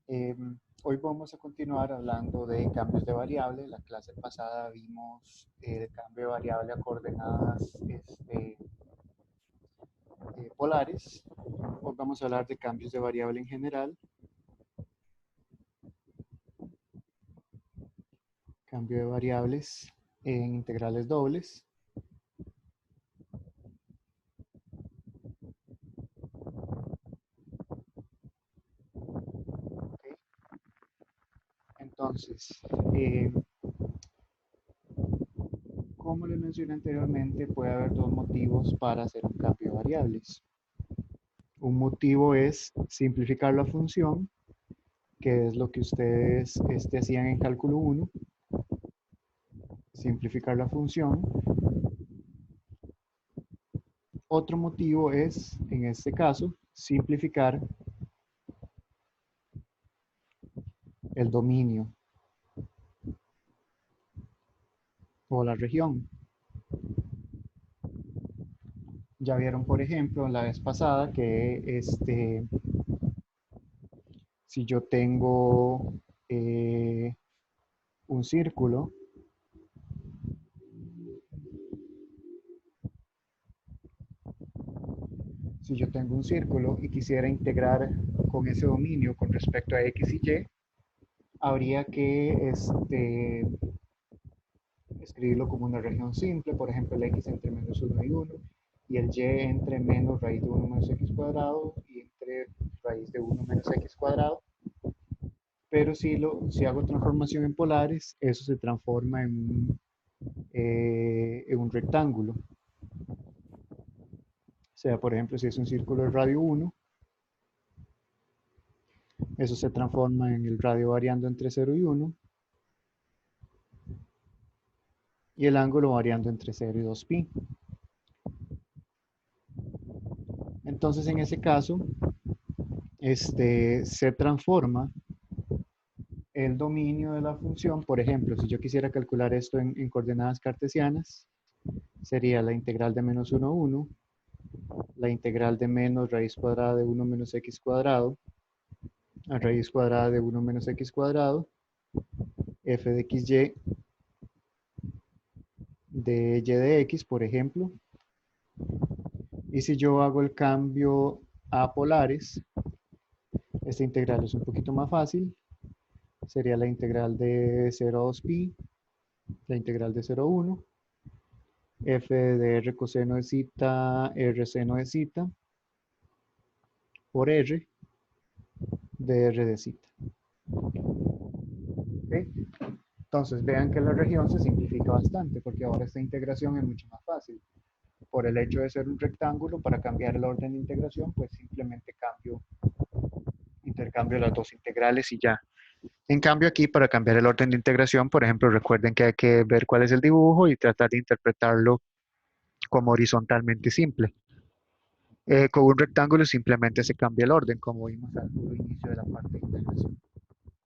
Hoy vamos a continuar hablando de cambios de variable. La clase pasada vimos el cambio de variable a coordenadas polares. Hoy vamos a hablar de cambios de variable en general. Cambio de variables en integrales dobles. ¿Okay? Entonces, como les mencioné anteriormente, puede haber dos motivos para hacer un cambio de variables. Un motivo es simplificar la función, que es lo que ustedes hacían en cálculo 1, simplificar la función. Otro motivo es, en este caso, simplificar el dominio o la región. Ya vieron, por ejemplo, la vez pasada que si yo tengo un círculo, si yo tengo un círculo y quisiera integrar con ese dominio con respecto a x y y, habría que escribirlo como una región simple, por ejemplo, el x entre menos 1 y 1, y el y entre menos raíz de 1 menos x cuadrado y entre raíz de 1 menos x cuadrado. Pero si hago transformación en polares, eso se transforma en un rectángulo. O sea, por ejemplo, si es un círculo de radio 1, eso se transforma en el radio variando entre 0 y 1, y el ángulo variando entre 0 y 2pi. Entonces, en ese caso, se transforma el dominio de la función. Por ejemplo, si yo quisiera calcular esto en coordenadas cartesianas, sería la integral de menos 1 a 1, la integral de menos raíz cuadrada de 1 menos x cuadrado, a raíz cuadrada de 1 menos x cuadrado, f de xy de y de x, por ejemplo. Y si yo hago el cambio a polares, esta integral es un poquito más fácil. Sería la integral de 0 a 2pi, la integral de 0 a 1, f de r coseno de zeta, r seno de zeta, por r de r de zeta. ¿Okay? Entonces vean que la región se simplifica bastante porque ahora esta integración es mucho más fácil. Por el hecho de ser un rectángulo, para cambiar el orden de integración, pues simplemente intercambio las dos integrales y ya. En cambio aquí, para cambiar el orden de integración, por ejemplo, recuerden que hay que ver cuál es el dibujo y tratar de interpretarlo como horizontalmente simple. Con un rectángulo simplemente se cambia el orden, como vimos al puro inicio de la parte de integración.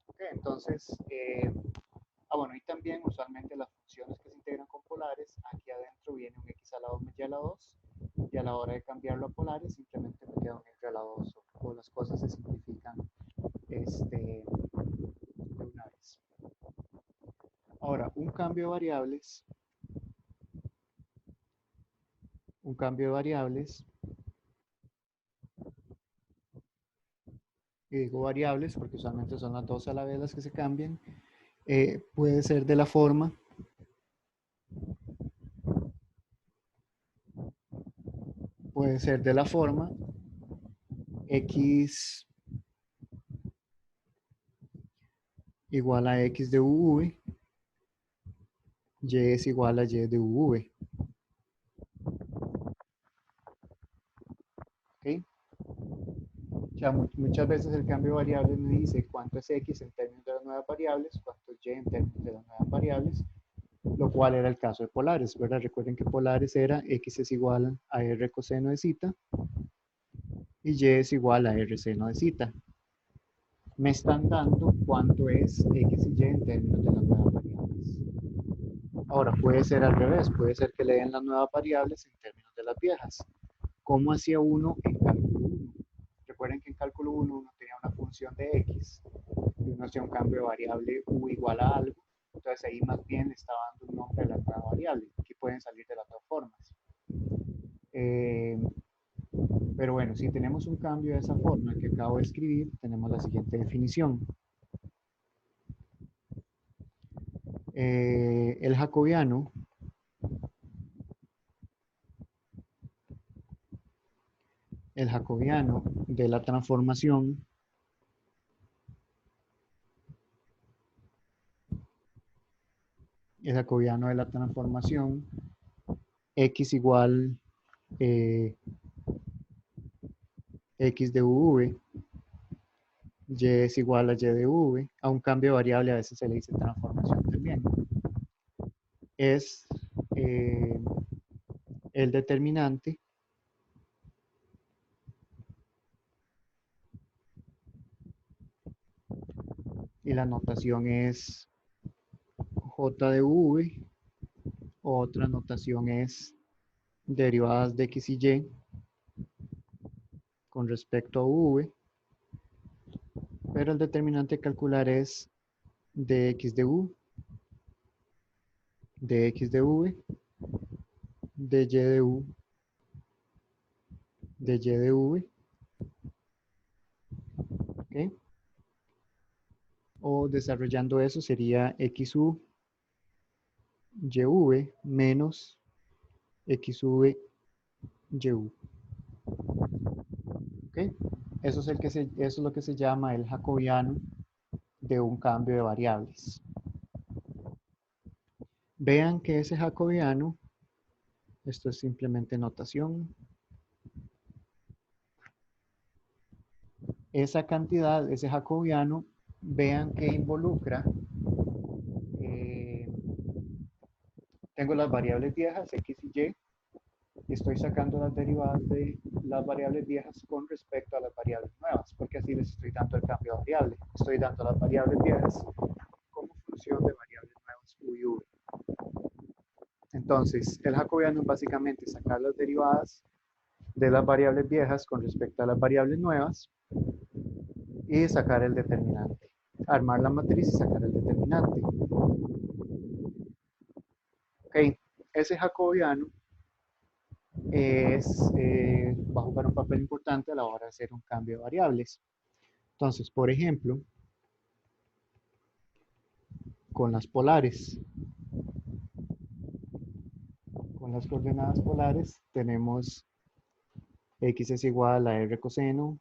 Okay, entonces, bueno, y también usualmente las funciones que se integran con polares, aquí adentro viene un x a la 2 más y a la 2, y a la hora de cambiarlo a polares simplemente me queda un x a la 2, o las cosas se simplifican de una vez. Ahora, un cambio de variables, y digo variables porque usualmente son las dos a la vez las que se cambian, puede ser de la forma x igual a x de uv, y es igual a y de uv. ¿Okay? O sea, muchas veces el cambio de variables me dice cuánto es x en términos de las nuevas variables, cuánto es y en términos de las nuevas variables, lo cual era el caso de polares, ¿verdad? Recuerden que polares era x es igual a r coseno de zeta y y es igual a r seno de zeta. Me están dando cuánto es x y y en términos de las nuevas variables. Ahora, puede ser al revés, puede ser que le den las nuevas variables en términos de las viejas. ¿Cómo hacía uno en cálculo 1? recuerden que en cálculo uno tenía una función de x y uno hacía un cambio de variable u igual a algo. Entonces ahí más bien estaba dando un nombre a la nueva variable. Aquí pueden salir de las dos formas. Pero bueno, si tenemos un cambio de esa forma que acabo de escribir, tenemos la siguiente definición. El jacobiano de la transformación x igual x de v, y es igual a y de v, a un cambio de variable a veces se le dice transformación también, es el determinante y la notación es j de v, otra notación es derivadas de x y y con respecto a v, pero el determinante a calcular es dx de u, dx de v, dy de u, dy de v, ¿ok? O desarrollando eso sería xu YV menos XV YU. ¿Okay? Eso es lo que se llama el jacobiano de un cambio de variables. Vean que ese jacobiano, esto es simplemente notación, esa cantidad, ese jacobiano, vean que involucra, tengo las variables viejas, x y y, y estoy sacando las derivadas de las variables viejas con respecto a las variables nuevas, porque así les estoy dando el cambio de variable. Estoy dando las variables viejas como función de variables nuevas u y v. Entonces, el jacobiano es básicamente sacar las derivadas de las variables viejas con respecto a las variables nuevas y sacar el determinante. Armar la matriz y sacar el determinante. Ok, ese jacobiano va a jugar un papel importante a la hora de hacer un cambio de variables. Entonces, por ejemplo, con las polares, con las coordenadas polares, tenemos x es igual a r coseno,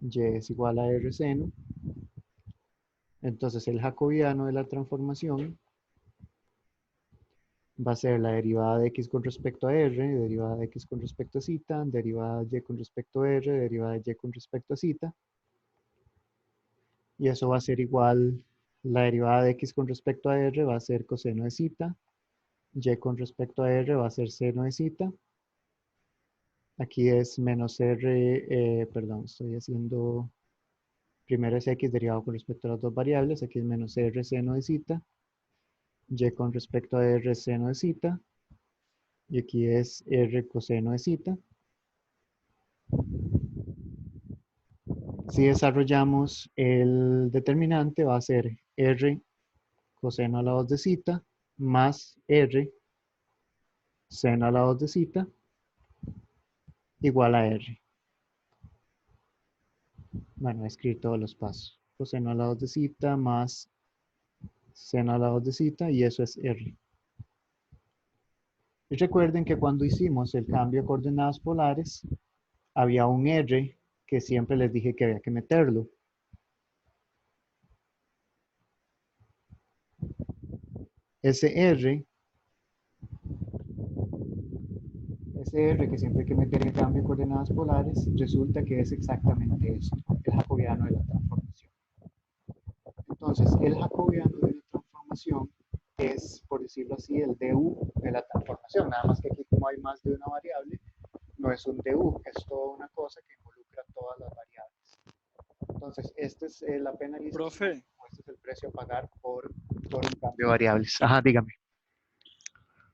y es igual a r seno. Entonces, el jacobiano de la transformación va a ser la derivada de x con respecto a r, derivada de x con respecto a z, derivada de y con respecto a r, derivada de y con respecto a z. Y eso va a ser igual, la derivada de x con respecto a r va a ser coseno de z, y con respecto a r va a ser seno de z. Aquí es menos r, perdón, estoy haciendo, primero es x derivado con respecto a las dos variables, aquí es menos r seno de z, y con respecto a r seno de z, y aquí es r coseno de z. Si desarrollamos el determinante, va a ser r coseno a la 2 de z más r seno a la 2 de z igual a r. Bueno, voy a escribir todos los pasos. Coseno a la 2 de z más seno a la 2 de z y eso es r. Y recuerden que cuando hicimos el cambio de coordenadas polares, había un r que siempre les dije que había que meterlo. Ese r que siempre hay que meter en cambio de coordenadas polares, resulta que es exactamente esto, el jacobiano de la transformación. Entonces, el jacobiano de la transformación es, por decirlo así, el du de la transformación, nada más que aquí como hay más de una variable, no es un du, es toda una cosa que involucra todas las variables. Entonces, esta es la penalización, Profe, o este es el precio a pagar por un cambio de variables. Ajá, dígame.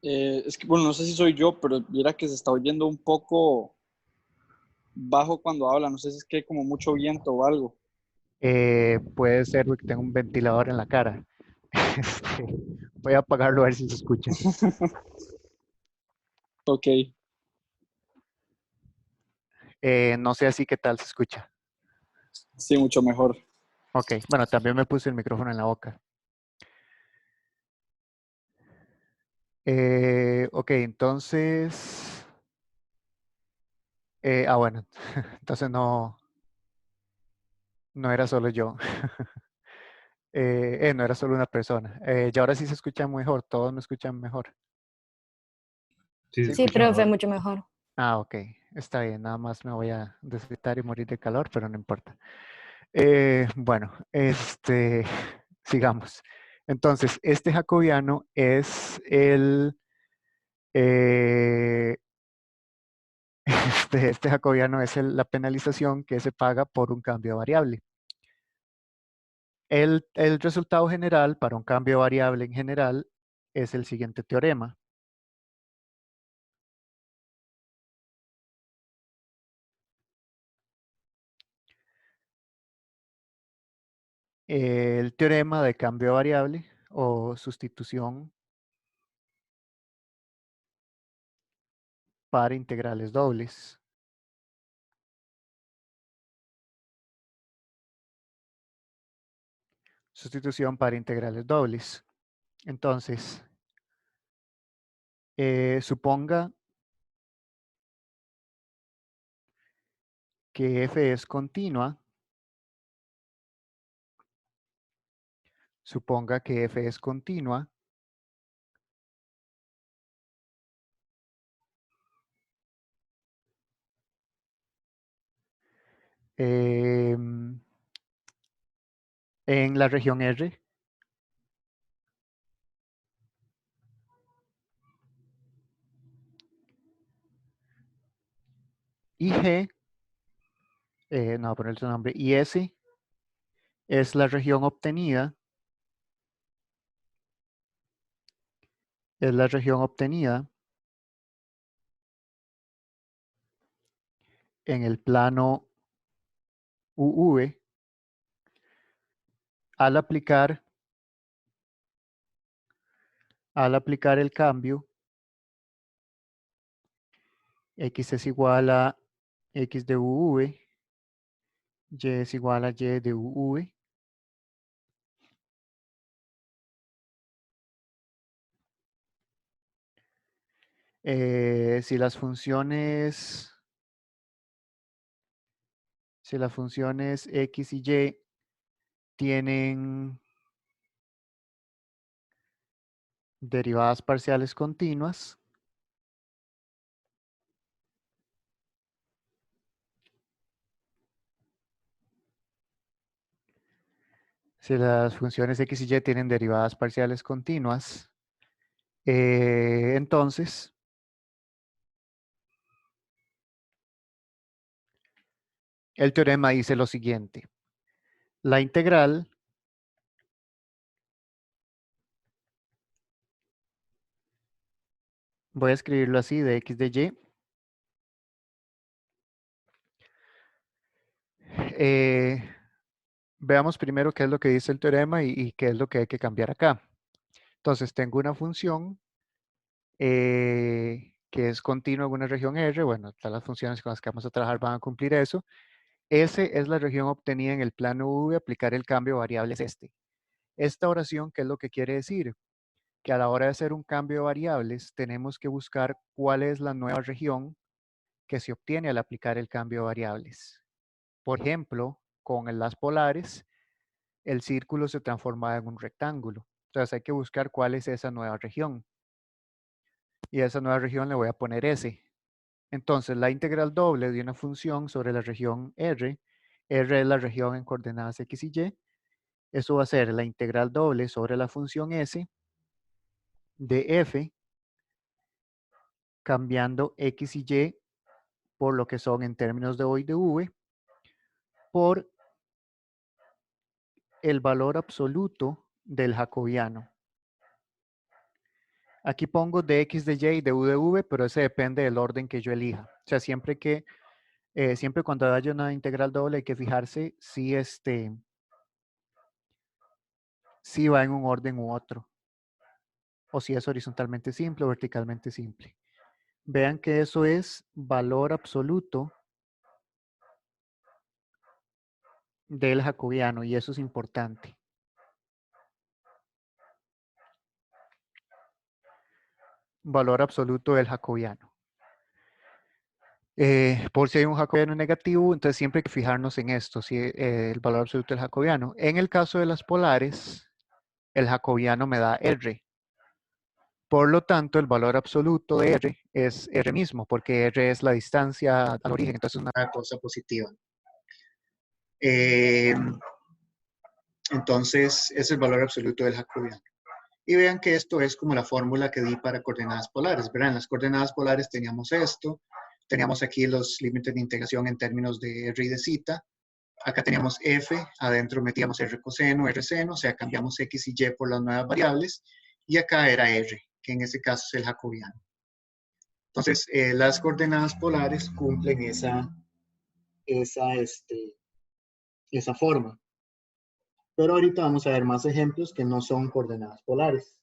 es que, bueno, no sé si soy yo, pero viera que se está oyendo un poco bajo cuando habla, no sé si es que hay como mucho viento o algo. Puede ser porque tengo un ventilador en la cara. Este, voy a apagarlo a ver si se escucha. Ok, No sé así qué tal se escucha. sí, mucho mejor. Ok, bueno, también me puse el micrófono en la boca. Ok, entonces... bueno, entonces no era solo yo. No era solo una persona. Y ahora sí se escucha mejor, todos me escuchan mejor. Sí, se Sí. Sí, escucha profe, mejor. mucho mejor. Ah, ok, está bien, nada más me voy a deshidratar y morir de calor, pero no importa. Bueno, sigamos. Entonces, este jacobiano es eh, este jacobiano es la penalización que se paga por un cambio de variable. El resultado general para un cambio de variable en general es el siguiente teorema. El teorema de cambio de variable o sustitución para integrales dobles. Sustitución para integrales dobles. Entonces, suponga que f es continua. Suponga que f es continua. em, en la región R. Y G, no voy a poner su nombre, y S es la región obtenida. Es la región obtenida en el plano UV al aplicar el cambio x es igual a x de UV, y es igual a y de UV. Si las funciones x y y tienen derivadas parciales continuas, si las funciones x y y tienen derivadas parciales continuas, entonces el teorema dice lo siguiente. La integral voy a escribirlo así, de x de y. Veamos primero qué es lo que dice el teorema y qué es lo que hay que cambiar acá. Entonces, tengo una función que es continua en una región R. Bueno, todas las funciones con las que vamos a trabajar van a cumplir eso. S es la región obtenida en el plano V. Aplicar el cambio de variable es este. Esta oración, ¿qué es lo que quiere decir? Que a la hora de hacer un cambio de variables, tenemos que buscar cuál es la nueva región que se obtiene al aplicar el cambio de variables. Por ejemplo, con las polares, el círculo se transforma en un rectángulo. Entonces hay que buscar cuál es esa nueva región. Y a esa nueva región le voy a poner S. Entonces la integral doble de una función sobre la región R, R es la región en coordenadas X y Y, eso va a ser la integral doble sobre la función S de F, cambiando X y Y por lo que son en términos de O y de V, por el valor absoluto del jacobiano. Aquí pongo de x de y y de u de v, pero ese depende del orden que yo elija. O sea, siempre que Siempre cuando haya una integral doble hay que fijarse si va en un orden u otro, o si es horizontalmente simple o verticalmente simple. Vean que eso es valor absoluto del jacobiano y eso es importante. Valor absoluto del jacobiano. Por si hay un jacobiano negativo, entonces siempre hay que fijarnos en esto, si el valor absoluto del jacobiano. En el caso de las polares, el jacobiano me da R. Por lo tanto, el valor absoluto de R es R mismo, porque R es la distancia al origen, entonces es una cosa positiva. Entonces, es el valor absoluto del jacobiano. Y vean que esto es como la fórmula que di para coordenadas polares, ¿verdad? En las coordenadas polares teníamos esto, teníamos aquí los límites de integración en términos de R y de zeta. Acá teníamos F, adentro metíamos R coseno, R seno, o sea, cambiamos X y Y por las nuevas variables. Y acá era R, que en este caso es el jacobiano. Entonces, las coordenadas polares cumplen esa forma. Pero ahorita vamos a ver más ejemplos que no son coordenadas polares.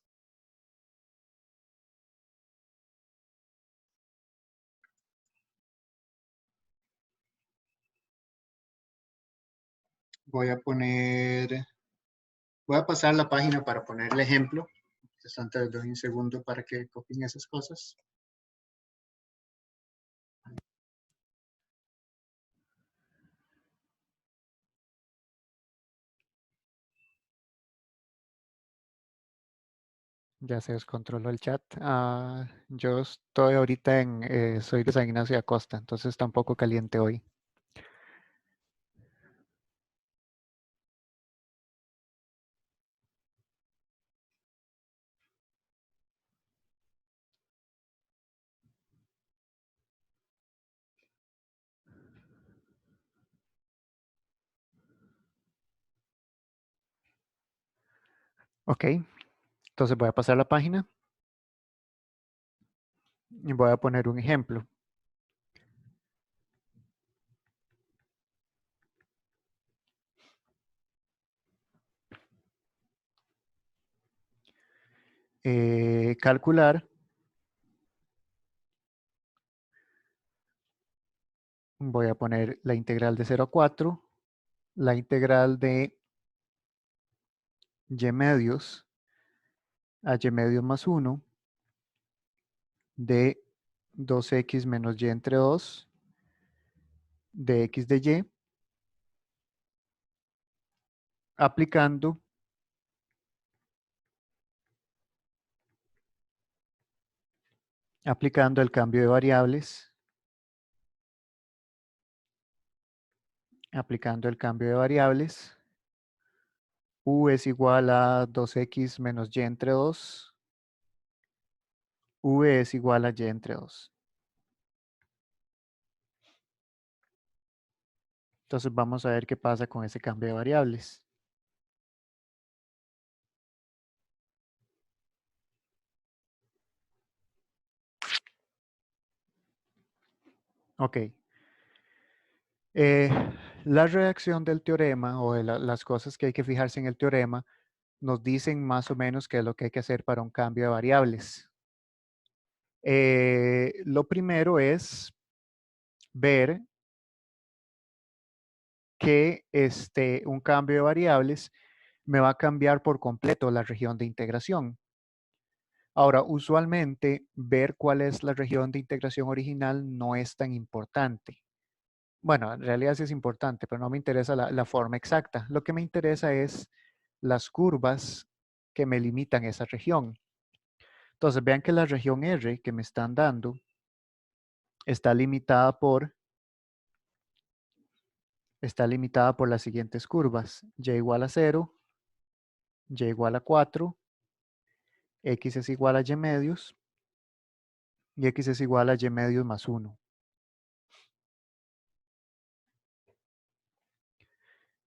Voy a pasar la página para poner el ejemplo. Antes les doy un segundo para que copien esas cosas. Ya se descontroló el chat. Yo estoy ahorita soy de San Ignacio de Acosta, entonces está un poco caliente hoy. Ok, entonces voy a pasar la página y voy a poner un ejemplo. Calcular. Voy a poner la integral de 0 a 4, la integral de y medios a y medios más 1 de 2x menos y entre 2 de x de y, aplicando el cambio de variables, u es igual a 2x menos y entre 2, v es igual a y entre 2. Entonces vamos a ver qué pasa con ese cambio de variables. Ok. La redacción del teorema o de las cosas que hay que fijarse en el teorema nos dicen más o menos qué es lo que hay que hacer para un cambio de variables. Lo primero es ver que un cambio de variables me va a cambiar por completo la región de integración. Ahora, usualmente ver cuál es la región de integración original no es tan importante. Bueno, en realidad sí es importante, pero no me interesa la forma exacta. Lo que me interesa es las curvas que me limitan esa región. Entonces, vean que la región R que me están dando está limitada por las siguientes curvas. Y igual a 0, y igual a 4, x es igual a y medios, y x es igual a y medios más 1.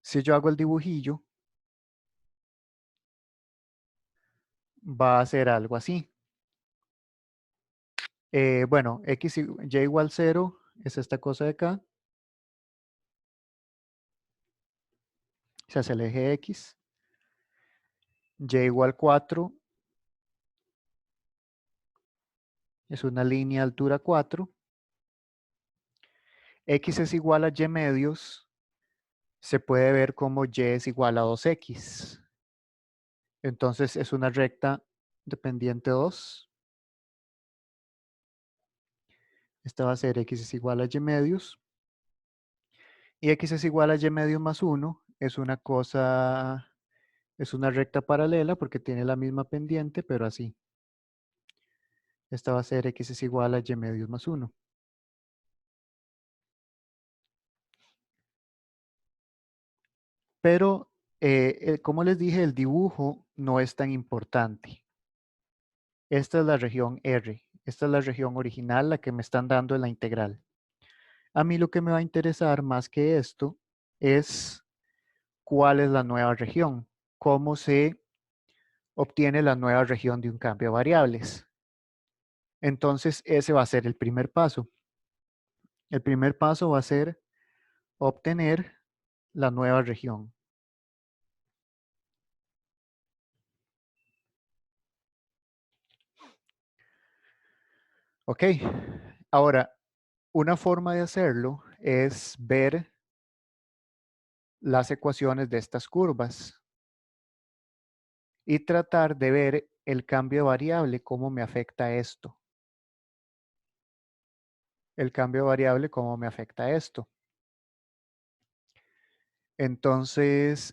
Si yo hago el dibujillo, va a ser algo así. Bueno, y igual 0 es esta cosa de acá. se hace el eje X, Y igual 4, es una línea de altura 4, X es igual a Y medios, se puede ver como Y es igual a 2X. Entonces es una recta dependiente 2. Esta va a ser X es igual a Y medios. Y X es igual a Y medios más 1. Es una cosa, es una recta paralela porque tiene la misma pendiente, pero así. Esta va a ser X es igual a Y medios más 1. Pero, como les dije, el dibujo no es tan importante. Esta es la región R. Esta es la región original, la que me están dando en la integral. A mí lo que me va a interesar más que esto es cuál es la nueva región, cómo se obtiene la nueva región de un cambio de variables. Entonces, ese va a ser el primer paso. El primer paso va a ser obtener la nueva región. Ok, ahora, una forma de hacerlo es ver las ecuaciones de estas curvas y tratar de ver el cambio de variable, cómo me afecta esto. El cambio de variable, cómo me afecta esto. Entonces,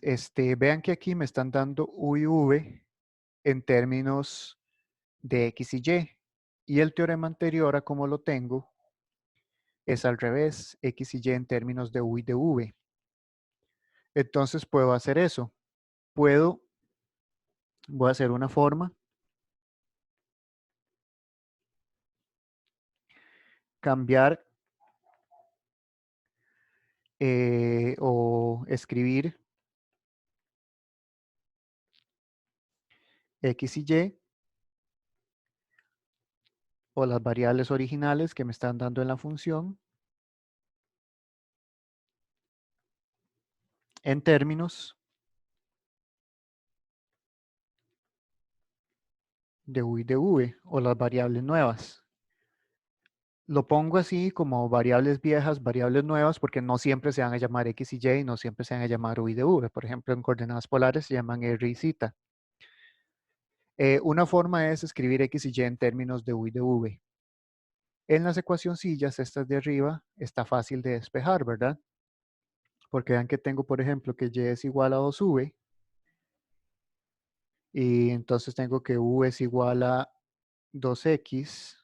vean que aquí me están dando U y V en términos de X y Y. Y el teorema anterior a como lo tengo es al revés, X y Y en términos de U y de V. Entonces puedo hacer eso. Voy a hacer una forma. Cambiar o escribir X y Y o las variables originales que me están dando en la función en términos de U y de V o las variables nuevas. Lo pongo así como variables viejas, variables nuevas, porque no siempre se van a llamar X y Y, no siempre se van a llamar U y de V. Por ejemplo, en coordenadas polares se llaman R y Z. Una forma es escribir X y Y en términos de U y de V. En las ecuacioncillas, estas de arriba, está fácil de despejar, ¿verdad? Porque vean que tengo, por ejemplo, que Y es igual a 2V. Y entonces tengo que U es igual a 2X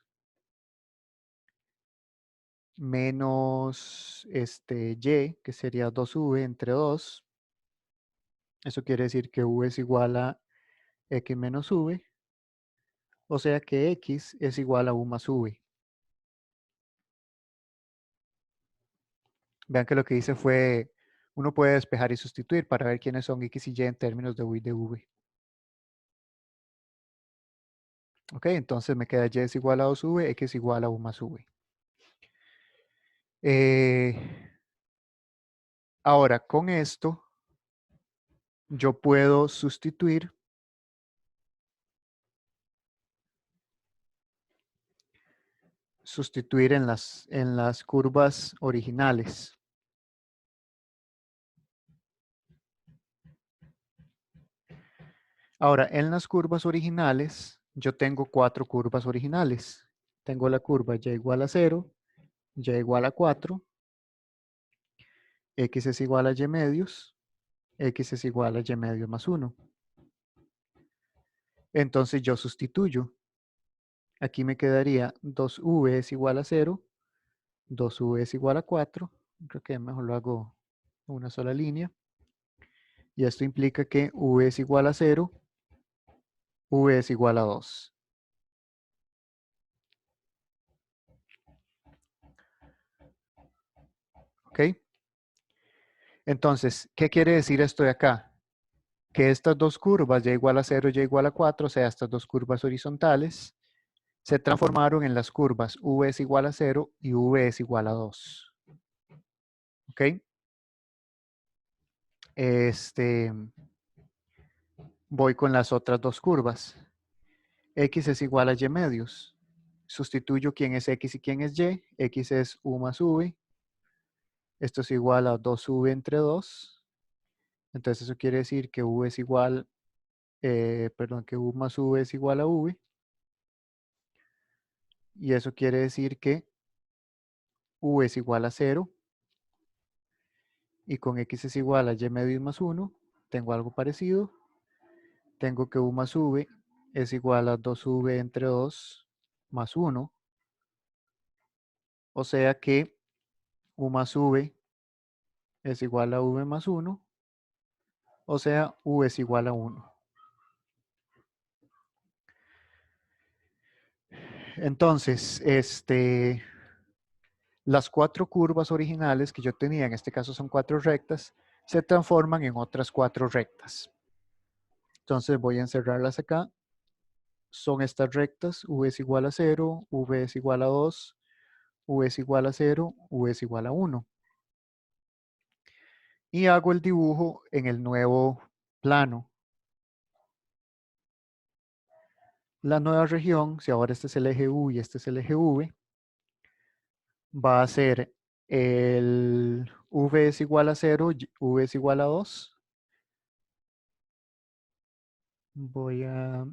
menos Y, que sería 2V entre 2. Eso quiere decir que U es igual a X menos V. O sea que X es igual a U más V. Vean que lo que hice fue, uno puede despejar y sustituir para ver quiénes son X y Y en términos de U y de V. Ok, entonces me queda Y es igual a 2V, X es igual a U más V. Ahora, con esto, yo puedo sustituir en las curvas originales. Ahora, en las curvas originales, yo tengo 4 curvas originales. Tengo la curva Y igual a 0, Y igual a 4, X es igual a Y medios, X es igual a Y medios más 1. Entonces yo sustituyo. Aquí me quedaría 2V es igual a 0, 2V es igual a 4. Creo que mejor lo hago en una sola línea. Y esto implica que V es igual a 0, V es igual a 2. ¿Ok? Entonces, ¿qué quiere decir esto de acá? Que estas dos curvas, Y igual a 0, Y igual a 4, o sea, estas dos curvas horizontales, se transformaron en las curvas V es igual a 0 y V es igual a 2. ¿Ok? voy con las otras dos curvas. X es igual a Y medios. Sustituyo quién es X y quién es Y. X es U más V. Esto es igual a 2V entre 2. Entonces eso quiere decir que U es igual, que U más V es igual a V. Y eso quiere decir que U es igual a 0. Y con X es igual a Y medios más 1. Tengo algo parecido. Tengo que U más V es igual a 2V entre 2 más 1. O sea que U más V es igual a V más 1. O sea, U es igual a 1. Entonces, las cuatro curvas originales que yo tenía, en este caso son 4 rectas, se transforman en otras 4 rectas. Entonces voy a encerrarlas acá. Son estas rectas, V es igual a 0, V es igual a 2, V es igual a 0, V es igual a 1. Y hago el dibujo en el nuevo plano. La nueva región, si ahora este es el eje U y este es el eje V, va a ser el V es igual a 0, V es igual a 2. Voy a...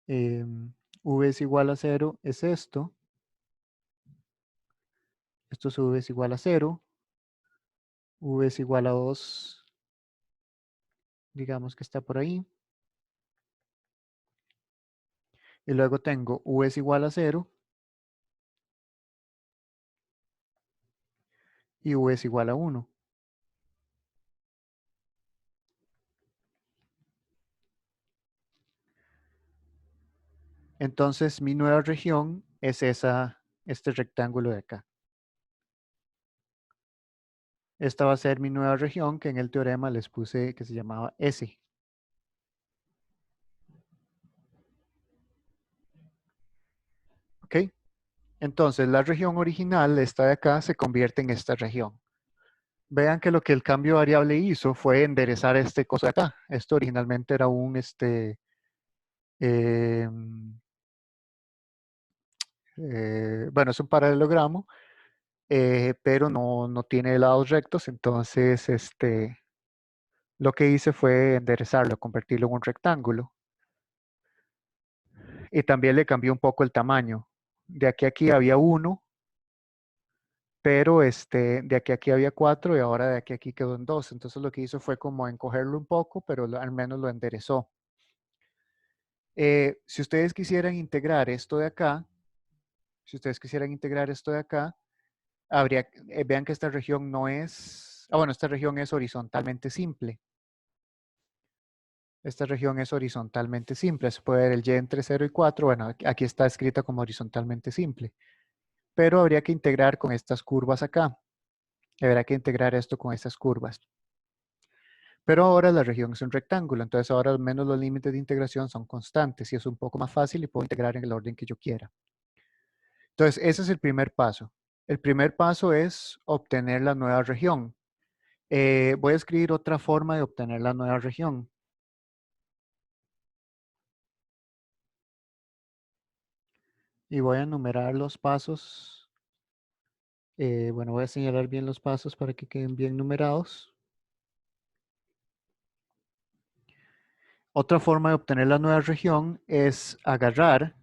V es igual a 0 es esto. Esto es V es igual a 0. V es igual a 2. Digamos que está por ahí. Y luego tengo V es igual a 0. Y V es igual a 1. Entonces mi nueva región es este rectángulo de acá. Esta va a ser mi nueva región que en el teorema les puse que se llamaba S. ¿Ok? Entonces la región original, esta de acá, se convierte en esta región. Vean que lo que el cambio variable hizo fue enderezar este coso de acá. Esto originalmente era un bueno, es un paralelogramo, pero no tiene lados rectos, entonces lo que hice fue enderezarlo, convertirlo en un rectángulo. Y también le cambié un poco el tamaño. De aquí a aquí había 1, pero de aquí a aquí había 4 y ahora de aquí a aquí quedó en 2. Entonces lo que hizo fue como encogerlo un poco, pero al menos lo enderezó. Si ustedes quisieran integrar esto de acá, vean que esta región no es, bueno, esta región es horizontalmente simple. Esta región es horizontalmente simple. Se puede ver el y entre 0 y 4. Bueno, aquí está escrita como horizontalmente simple. Pero habría que integrar con estas curvas acá. Habrá que integrar esto con estas curvas. Pero ahora la región es un rectángulo. Entonces ahora al menos los límites de integración son constantes. Y es un poco más fácil y puedo integrar en el orden que yo quiera. Entonces ese es el primer paso. El primer paso es obtener la nueva región. Voy a escribir otra forma de obtener la nueva región. Y voy a enumerar los pasos. Bueno, voy a señalar bien los pasos para que queden bien numerados. Otra forma de obtener la nueva región es agarrar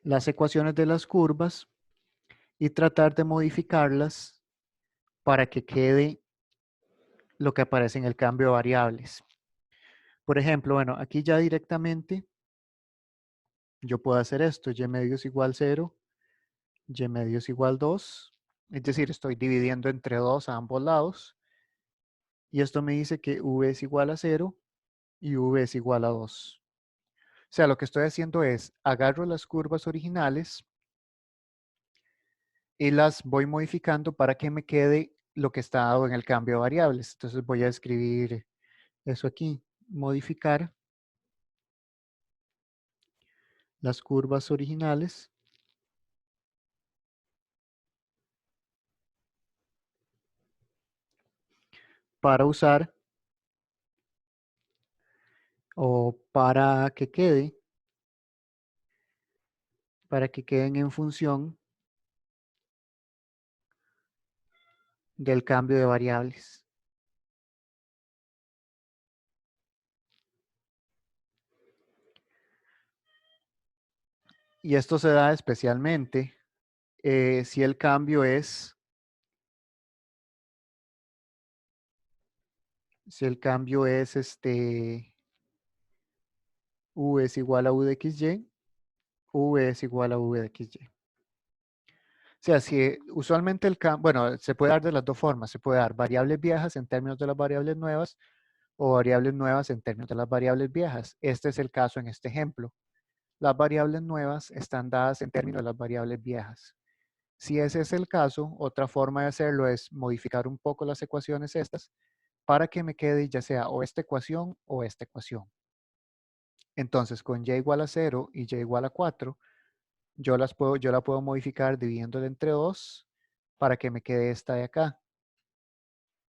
las ecuaciones de las curvas y tratar de modificarlas para que quede lo que aparece en el cambio de variables. Por ejemplo, bueno, aquí ya directamente yo puedo hacer esto, y medio es igual 0, y medio es igual 2, es decir, estoy dividiendo entre 2 a ambos lados, y esto me dice que v es igual a 0 y v es igual a 2. O sea, lo que estoy haciendo es, agarro las curvas originales y las voy modificando para que me quede lo que está dado en el cambio de variables. Entonces voy a escribir eso aquí, modificar las curvas originales para usar o para que queden en función del cambio de variables. Y esto se da especialmente si el cambio es U es igual a U de XY, V es igual a V de XY. O sea, si usualmente el cambio, bueno, se puede dar de las dos formas. Se puede dar variables viejas en términos de las variables nuevas o variables nuevas en términos de las variables viejas. Este es el caso en este ejemplo. Las variables nuevas están dadas en términos de las variables viejas. Si ese es el caso, otra forma de hacerlo es modificar un poco las ecuaciones estas para que me quede ya sea o esta ecuación o esta ecuación. Entonces, con y igual a 0 y y igual a 4, yo la puedo modificar dividiéndola entre 2 para que me quede esta de acá.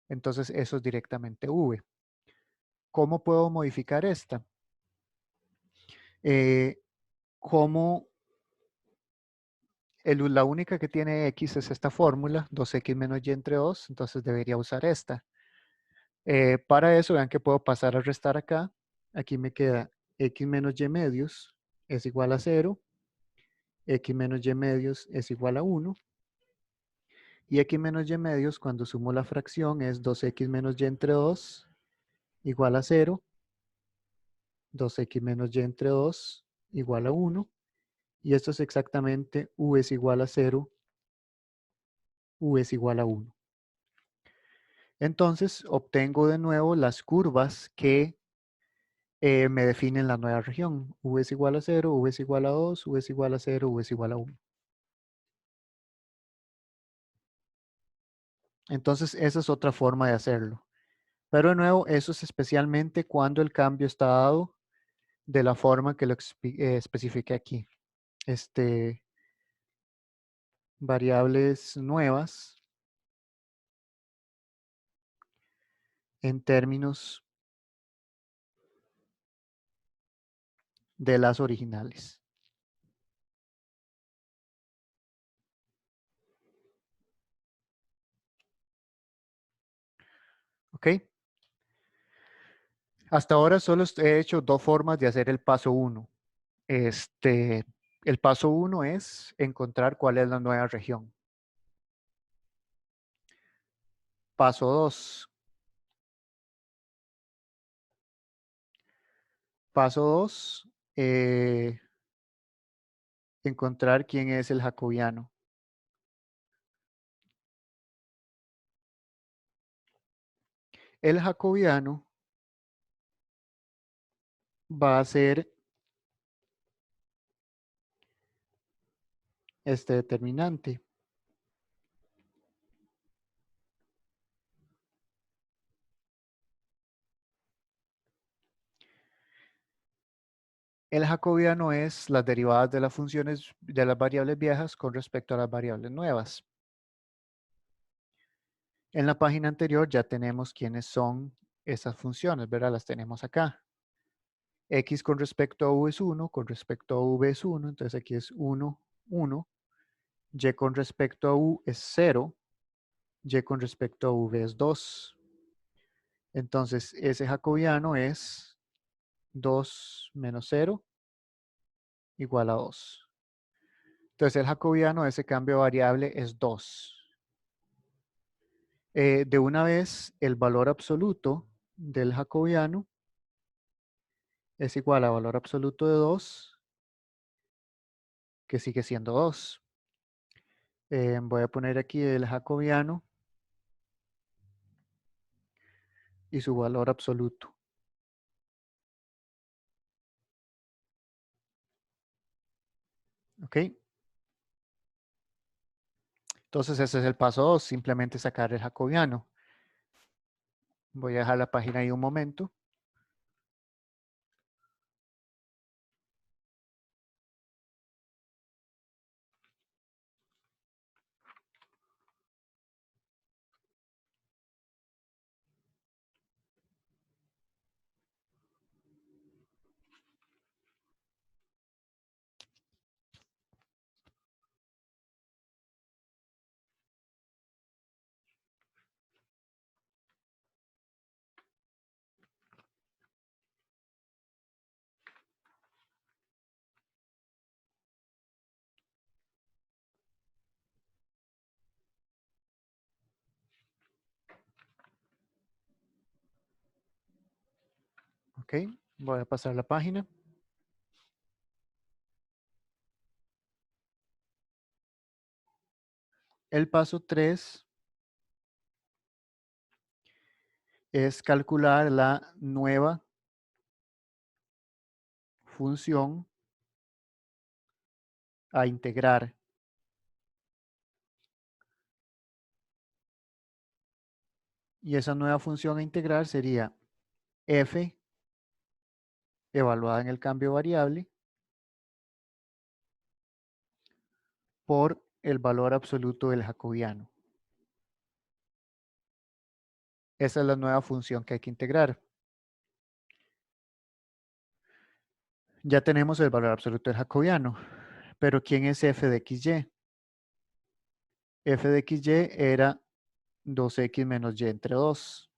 Entonces, eso es directamente v. ¿Cómo puedo modificar esta? Como la única que tiene x es esta fórmula, 2x menos y entre 2, entonces debería usar esta. Para eso, vean que puedo pasar a restar acá. Aquí me queda x menos y medios es igual a 0. X menos y medios es igual a 1. Y x menos y medios, cuando sumo la fracción, es 2x menos y entre 2 igual a 0. 2x menos y entre 2 igual a 1. Y esto es exactamente u es igual a 0, u es igual a 1. Entonces, obtengo de nuevo las curvas que me definen la nueva región. U es igual a 0, u es igual a 2, u es igual a 0, u es igual a 1. Entonces, esa es otra forma de hacerlo. Pero de nuevo, eso es especialmente cuando el cambio está dado de la forma que lo especifique aquí. Variables nuevas en términos de las originales. ¿Ok? Hasta ahora solo he hecho dos formas de hacer el paso 1. El paso 1 es encontrar cuál es la nueva región. Paso 2. Paso 2. Encontrar quién es el jacobiano. El jacobiano va a ser este determinante. El jacobiano es las derivadas de las funciones de las variables viejas con respecto a las variables nuevas. En la página anterior ya tenemos quiénes son esas funciones, ¿verdad? Las tenemos acá. X con respecto a U es 1, con respecto a V es 1, entonces aquí es 1, 1. Y con respecto a U es 0, Y con respecto a V es 2. Entonces ese jacobiano es 2 menos 0 igual a 2. Entonces el jacobiano de ese cambio de variable es 2. De una vez, el valor absoluto del jacobiano es igual a valor absoluto de 2, que sigue siendo 2. Voy a poner aquí el jacobiano y su valor absoluto. ¿Ok? Entonces ese es el paso 2, simplemente sacar el jacobiano. Voy a dejar la página ahí un momento. Ok, voy a pasar la página. El paso 3 es calcular la nueva función a integrar. Y esa nueva función a integrar sería f evaluada en el cambio variable por el valor absoluto del jacobiano. Esa es la nueva función que hay que integrar. Ya tenemos el valor absoluto del jacobiano, pero ¿quién es f de xy? F de xy era 2x menos y entre 2.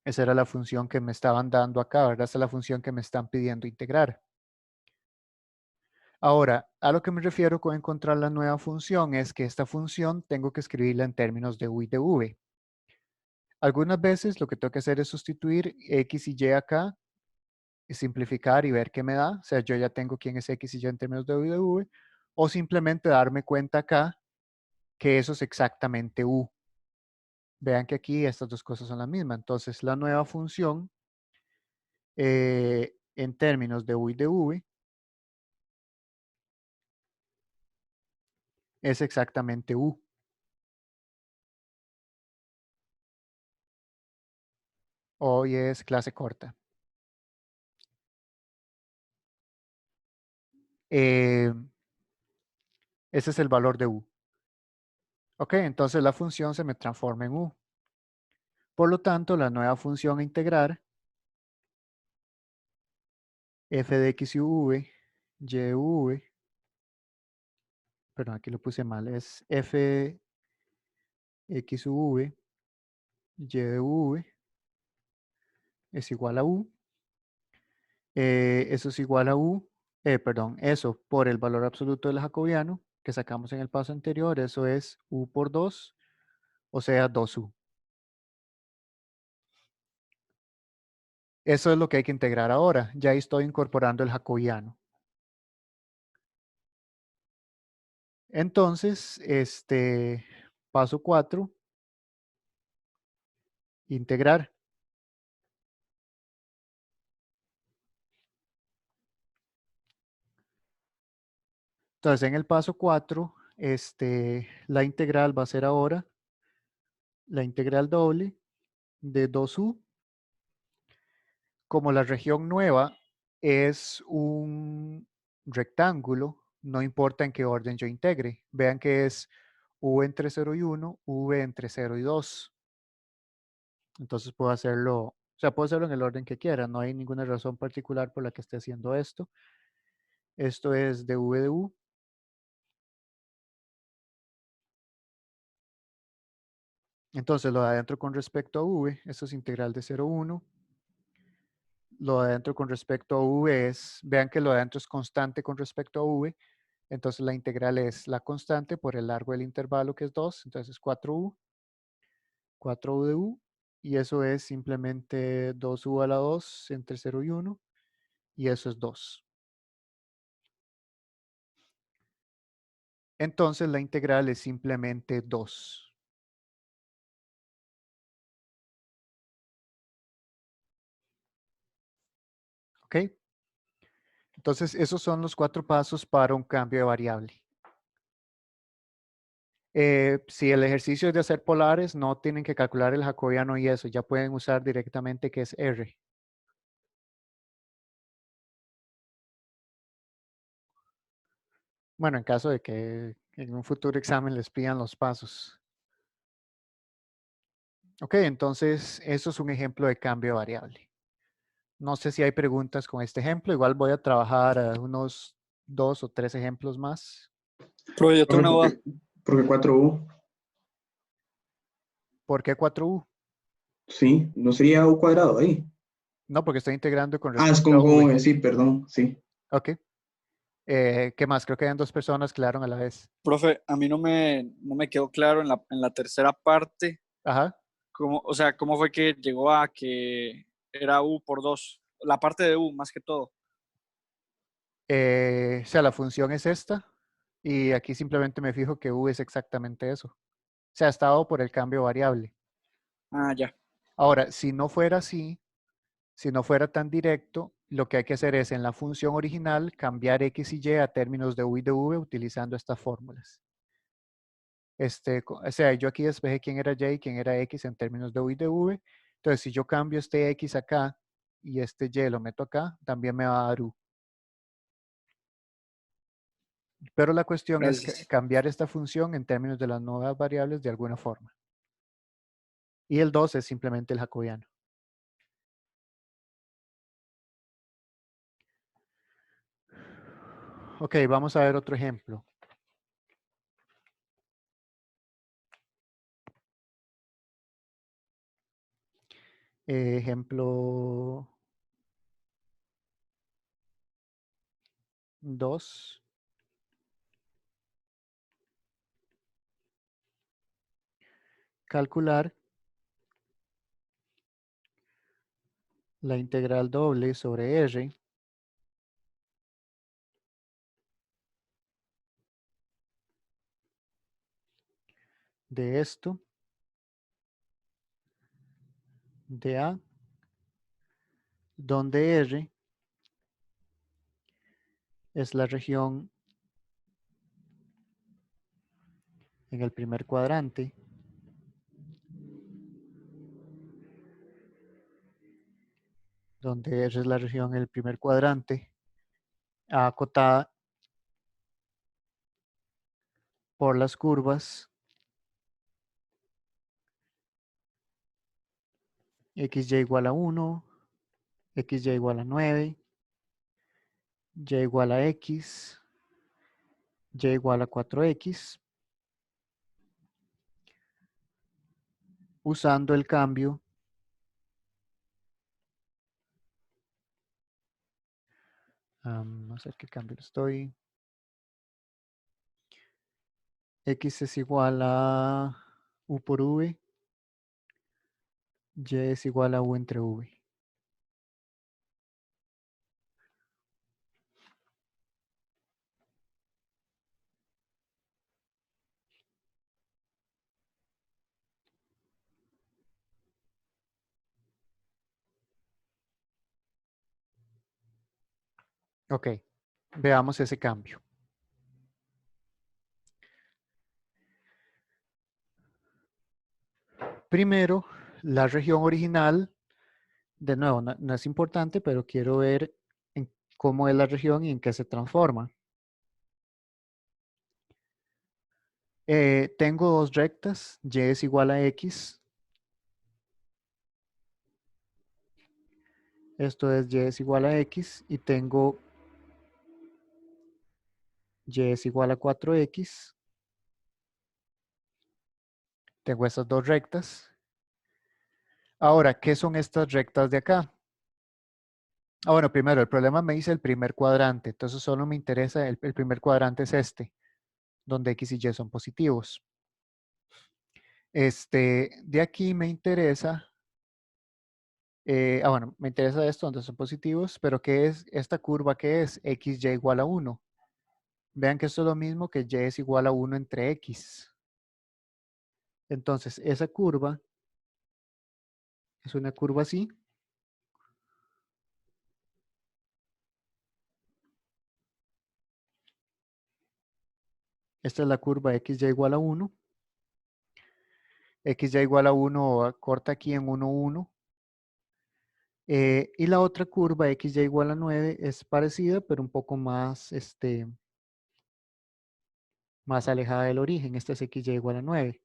Esa era la función que me estaban dando acá, ¿verdad? Esa es la función que me están pidiendo integrar. Ahora, a lo que me refiero con encontrar la nueva función es que esta función tengo que escribirla en términos de u y de v. Algunas veces lo que tengo que hacer es sustituir x y y acá, y simplificar y ver qué me da. O sea, yo ya tengo quién es x y y en términos de u y de v. O simplemente darme cuenta acá que eso es exactamente u. Vean que aquí estas dos cosas son las mismas. Entonces, la nueva función en términos de u y de v es exactamente u. Hoy es clase corta. Ese es el valor de u. Ok, entonces la función se me transforma en u. Por lo tanto, la nueva función a integrar, f de x y v, y v, perdón, aquí lo puse mal, es f x v, y v, es igual a u. Eso es igual a u, perdón, eso por el valor absoluto del jacobiano que sacamos en el paso anterior, eso es u por 2, o sea 2u. Eso es lo que hay que integrar ahora. Ya estoy incorporando el jacobiano. Entonces, paso 4, integrar. Entonces, en el paso 4, la integral va a ser ahora la integral doble de 2u. Como la región nueva es un rectángulo, no importa en qué orden yo integre. Vean que es u entre 0 y 1, v entre 0 y 2. Entonces puedo hacerlo, o sea, puedo hacerlo en el orden que quiera. No hay ninguna razón particular por la que esté haciendo esto. Esto es dv de u. Entonces lo de adentro con respecto a v, esto es integral de 0 a 1. Lo de adentro con respecto a v es, vean que lo de adentro es constante con respecto a v. Entonces la integral es la constante por el largo del intervalo que es 2. Entonces 4u. 4u de u. Y eso es simplemente 2u a la 2 entre 0 y 1. Y eso es 2. Entonces la integral es simplemente 2. ¿Ok? Entonces esos son los 4 pasos para un cambio de variable. Si el ejercicio es de hacer polares, no tienen que calcular el jacobiano y eso. Ya pueden usar directamente que es R. Bueno, en caso de que en un futuro examen les pidan los pasos. Ok, entonces eso es un ejemplo de cambio de variable. No sé si hay preguntas con este ejemplo. Igual voy a trabajar unos 2 o 3 ejemplos más. Profe, yo tengo una duda. ¿Por qué 4u? ¿Por qué 4u? Sí, no sería u cuadrado ahí. No, porque estoy integrando con Ah, es respecto a v. sí, perdón, sí. Ok. ¿Qué más? Creo que eran 2 personas que hablaron a la vez. Profe, a mí no me quedó claro en la tercera parte Ajá. cómo, o sea, cómo fue que llegó a que era U por 2. La parte de U, más que todo. O sea, la función es esta. Y aquí simplemente me fijo que U es exactamente eso. O sea, está dado por el cambio variable. Ah, ya. Ahora, si no fuera así, si no fuera tan directo, lo que hay que hacer es en la función original cambiar X y Y a términos de U y de V utilizando estas fórmulas. O sea, yo aquí despejé quién era Y y quién era X en términos de U y de V. Entonces, si yo cambio este X acá y este Y lo meto acá, también me va a dar U. Pero la cuestión es Gracias. cambiar esta función en términos de las nuevas variables de alguna forma. Y el 2 es simplemente el jacobiano. Ok, vamos a ver otro ejemplo. Ejemplo 2. Calcular la integral doble sobre R de esto de A, donde R es la región en el primer cuadrante, donde R es la región en el primer cuadrante, acotada por las curvas XY igual a 1, XY igual a 9, Y igual a X, Y igual a 4X, usando el cambio no sé qué cambio estoy. X es igual a U por V, Y es igual a U entre V. Ok, veamos ese cambio. Primero, la región original, de nuevo, no es importante, pero quiero ver cómo es la región y en qué se transforma. Tengo dos rectas, Y es igual a X. Esto es Y es igual a X y tengo Y es igual a 4X. Tengo estas dos rectas. Ahora, ¿qué son estas rectas de acá? Bueno, primero, el problema me dice el primer cuadrante. Entonces solo me interesa, el primer cuadrante es este, donde X y Y son positivos. De aquí me interesa, bueno, me interesa esto donde son positivos, pero ¿qué es esta curva? ¿Qué es? XY igual a 1. Vean que esto es lo mismo que Y es igual a 1 entre X. Entonces, esa curva es una curva así. Esta es la curva XY igual a 1. XY igual a 1 corta aquí en 1, 1. Y la otra curva XY igual a 9 es parecida, pero un poco más, más alejada del origen. Esta es XY igual a 9.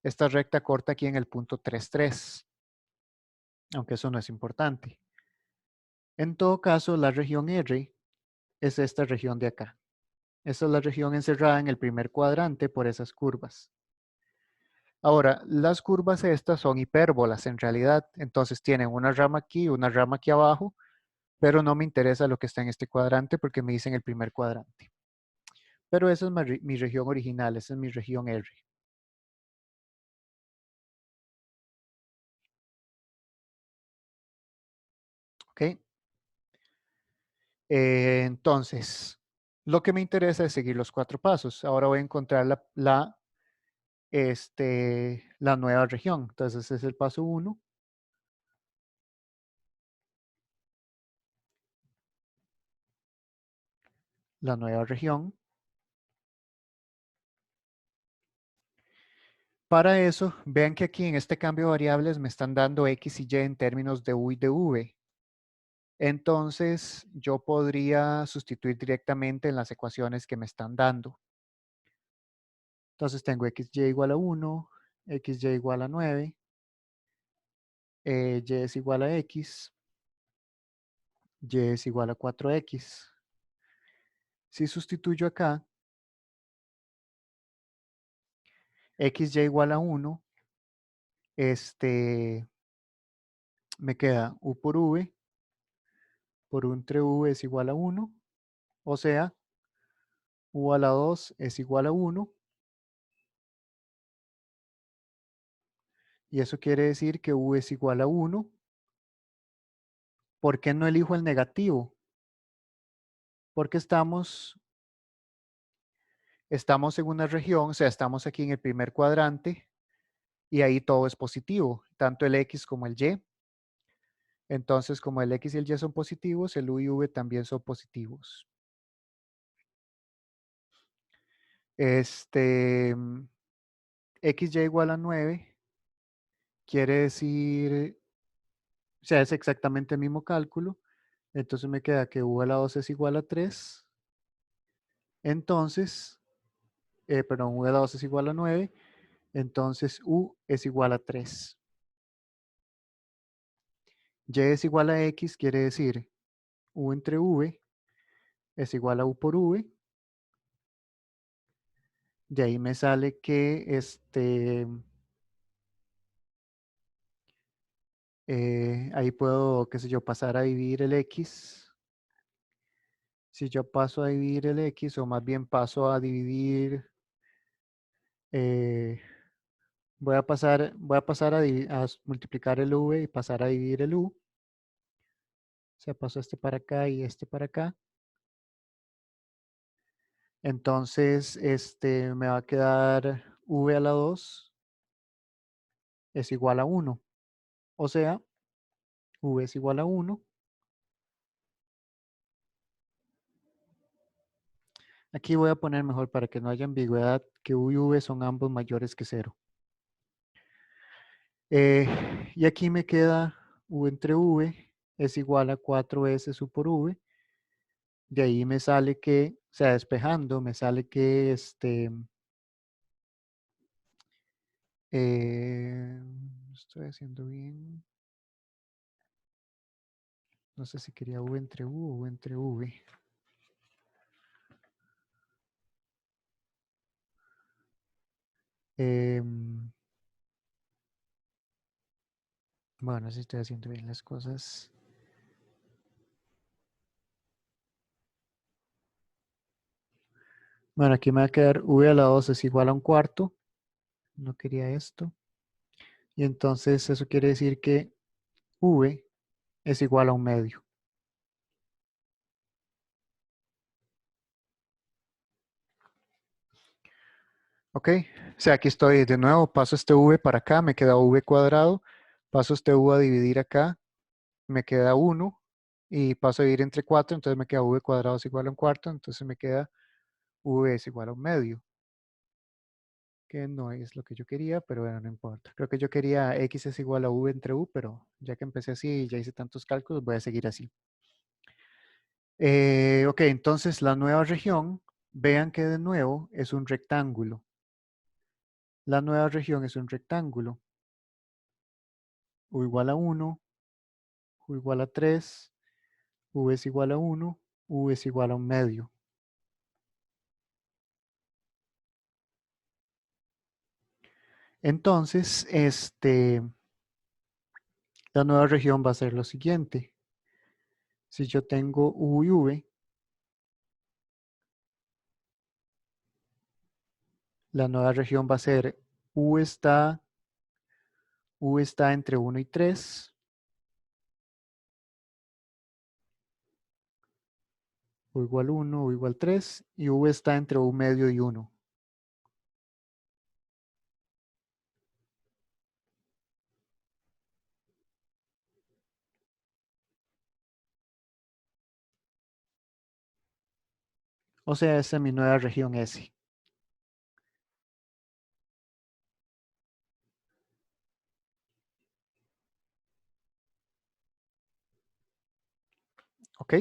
Esta recta corta aquí en el punto 3, 3. Aunque eso no es importante. En todo caso, la región R es esta región de acá. Esta es la región encerrada en el primer cuadrante por esas curvas. Ahora, las curvas estas son hipérbolas en realidad. Entonces tienen una rama aquí y una rama aquí abajo, pero no me interesa lo que está en este cuadrante porque me dicen el primer cuadrante. Pero esa es mi región original, esa es mi región R. ¿Ok? Entonces, lo que me interesa es seguir los 4 pasos. Ahora voy a encontrar la nueva región. Entonces, ese es el paso 1. La nueva región. Para eso, vean que aquí en este cambio de variables me están dando X y Y en términos de U y de V. Entonces, yo podría sustituir directamente en las ecuaciones que me están dando. Entonces, tengo XY igual a 1, XY igual a 9, Y es igual a X, Y es igual a 4X. Si sustituyo acá, XY igual a 1, me queda U por V, por U entre V es igual a 1, o sea, U a la 2 es igual a 1, y eso quiere decir que U es igual a 1. ¿Por qué no elijo el negativo? Porque estamos en una región, o sea, estamos aquí en el primer cuadrante, y ahí todo es positivo, tanto el X como el Y. Entonces, como el X y el Y son positivos, el U y V también son positivos. XY igual a 9 quiere decir, o sea, es exactamente el mismo cálculo. Entonces me queda que U a la 2 es igual a 3. Entonces, perdón, U a la 2 es igual a 9. Entonces U es igual a 3. Y es igual a X quiere decir U entre V es igual a U por V. De ahí me sale que ahí puedo, qué sé yo, pasar a dividir el X. Si yo paso a dividir el X, o más bien paso a dividir, voy a pasar a multiplicar el V y pasar a dividir el U. O sea, paso este para acá y este para acá. Entonces, me va a quedar V a la 2 es igual a 1. O sea, V es igual a 1. Aquí voy a poner mejor para que no haya ambigüedad que U y V son ambos mayores que 0. Y aquí me queda U entre V es igual a 4S U por V. De ahí me sale que, o sea, despejando, me sale que estoy haciendo bien. No sé si quería U entre U o U entre V. Bueno, si estoy haciendo bien las cosas. Bueno, aquí me va a quedar V a la 2 es igual a 1/4. No quería esto. Y entonces eso quiere decir que V es igual a 1/2. ¿Ok? O sea, aquí estoy de nuevo, paso este V para acá, me queda V cuadrado. Paso este U a dividir acá, me queda 1. Y paso a dividir entre 4, entonces me queda V cuadrado es igual a 1/4. Entonces me queda V es igual a 1/2. Que no es lo que yo quería, pero bueno, no importa. Creo que yo quería X es igual a V entre U, pero ya que empecé así y ya hice tantos cálculos, voy a seguir así. Ok, entonces la nueva región, vean que de nuevo es un rectángulo. La nueva región es un rectángulo. U igual a 1, U igual a 3, U es igual a 1, U es igual a 1/2. Entonces, la nueva región va a ser lo siguiente. Si yo tengo U y V, la nueva región va a ser U está entre 1 y 3. U igual 1, U igual 3, y U está entre U medio y 1. O sea, esa es mi nueva región S. ¿Ok?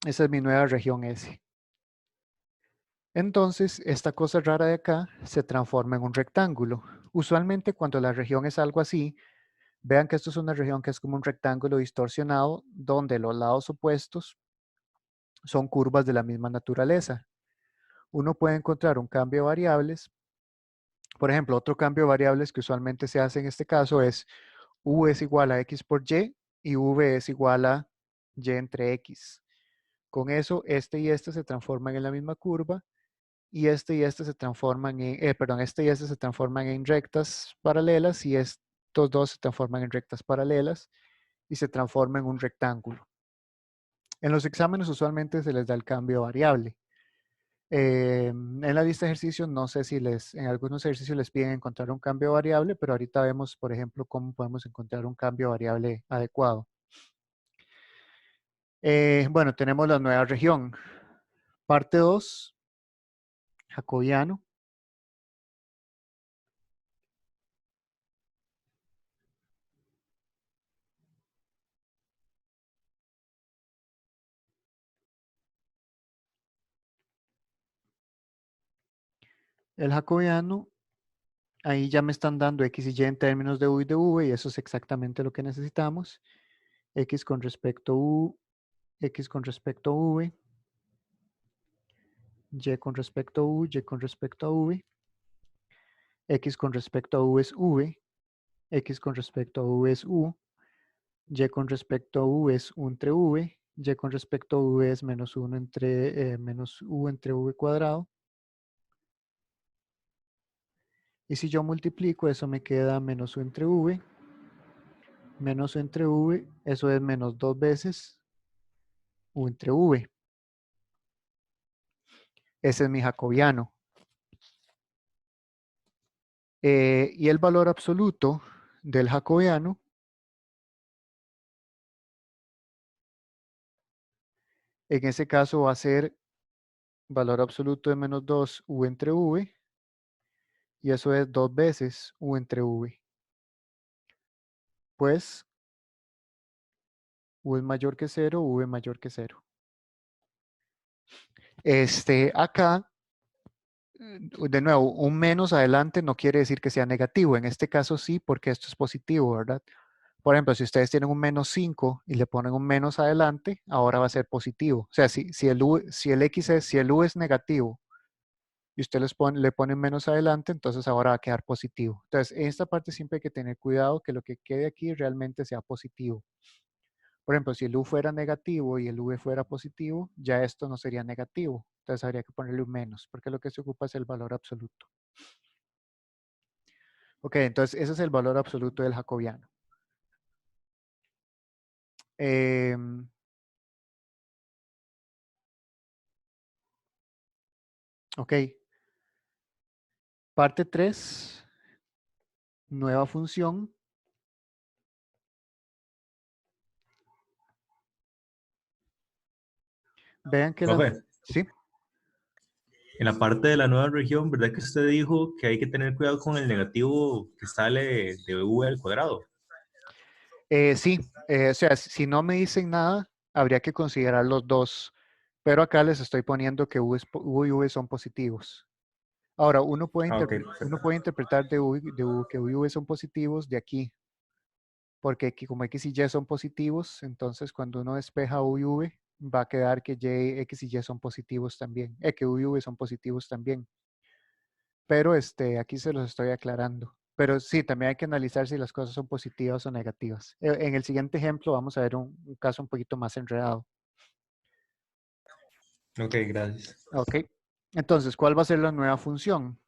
Esa es mi nueva región S. Entonces, esta cosa rara de acá se transforma en un rectángulo. Usualmente cuando la región es algo así, vean que esto es una región que es como un rectángulo distorsionado donde los lados opuestos son curvas de la misma naturaleza. Uno puede encontrar un cambio de variables. Por ejemplo, otro cambio de variables que usualmente se hace en este caso es U es igual a X por Y V es igual a Y entre X. Con eso, este y este se transforman en la misma curva y este se transforman en, este y este se transforman en rectas paralelas y estos dos se transforman en rectas paralelas y se transforman en un rectángulo. En los exámenes usualmente se les da el cambio de variable. En la lista de ejercicios, no sé si en algunos ejercicios les piden encontrar un cambio de variable, pero ahorita vemos, por ejemplo, cómo podemos encontrar un cambio de variable adecuado. Bueno, tenemos la nueva región. Parte 2, jacobiano. El jacobiano, ahí ya me están dando X y Y en términos de U y de V, y eso es exactamente lo que necesitamos. X con respecto a U, X con respecto a V, Y con respecto a U, Y con respecto a V. X con respecto a U es V, X con respecto a V es U, Y con respecto a U es U entre V, Y con respecto a V es menos 1 entre menos U entre V cuadrado. Y si yo multiplico, eso me queda menos U entre V, menos U entre V, eso es menos 2 veces U entre V. Ese es mi jacobiano. Y el valor absoluto del jacobiano en ese caso va a ser valor absoluto de menos 2 U entre V, y eso es 2 veces U entre V. Pues U es mayor que 0, V mayor que 0. Acá, de nuevo, un menos adelante no quiere decir que sea negativo. En este caso sí, porque esto es positivo, ¿verdad? Por ejemplo, si ustedes tienen un menos 5 y le ponen un menos adelante, ahora va a ser positivo. O sea, si el U es negativo y usted le pone un menos adelante, entonces ahora va a quedar positivo. Entonces, en esta parte siempre hay que tener cuidado que lo que quede aquí realmente sea positivo. Por ejemplo, si el U fuera negativo y el V fuera positivo, ya esto no sería negativo. Entonces habría que ponerle un menos, porque lo que se ocupa es el valor absoluto. Ok, entonces ese es el valor absoluto del jacobiano. Ok. Parte 3, nueva función. Vean que Profe, sí, en la parte de la nueva región, ¿verdad que usted dijo que hay que tener cuidado con el negativo que sale de V al cuadrado? sí, o sea, si no me dicen nada, habría que considerar los dos, pero acá les estoy poniendo que U y V son positivos. Ahora, Ah, ok, uno perfecto. puede interpretar que U y V son positivos de aquí, porque como X y Y son positivos, entonces cuando uno despeja U y V, va a quedar que X y Y son positivos también, que U y V son positivos también. Pero aquí se los estoy aclarando. Pero sí, también hay que analizar si las cosas son positivas o negativas. En el siguiente ejemplo vamos a ver un caso un poquito más enredado. Ok, gracias. Ok. Entonces, ¿cuál va a ser la nueva función?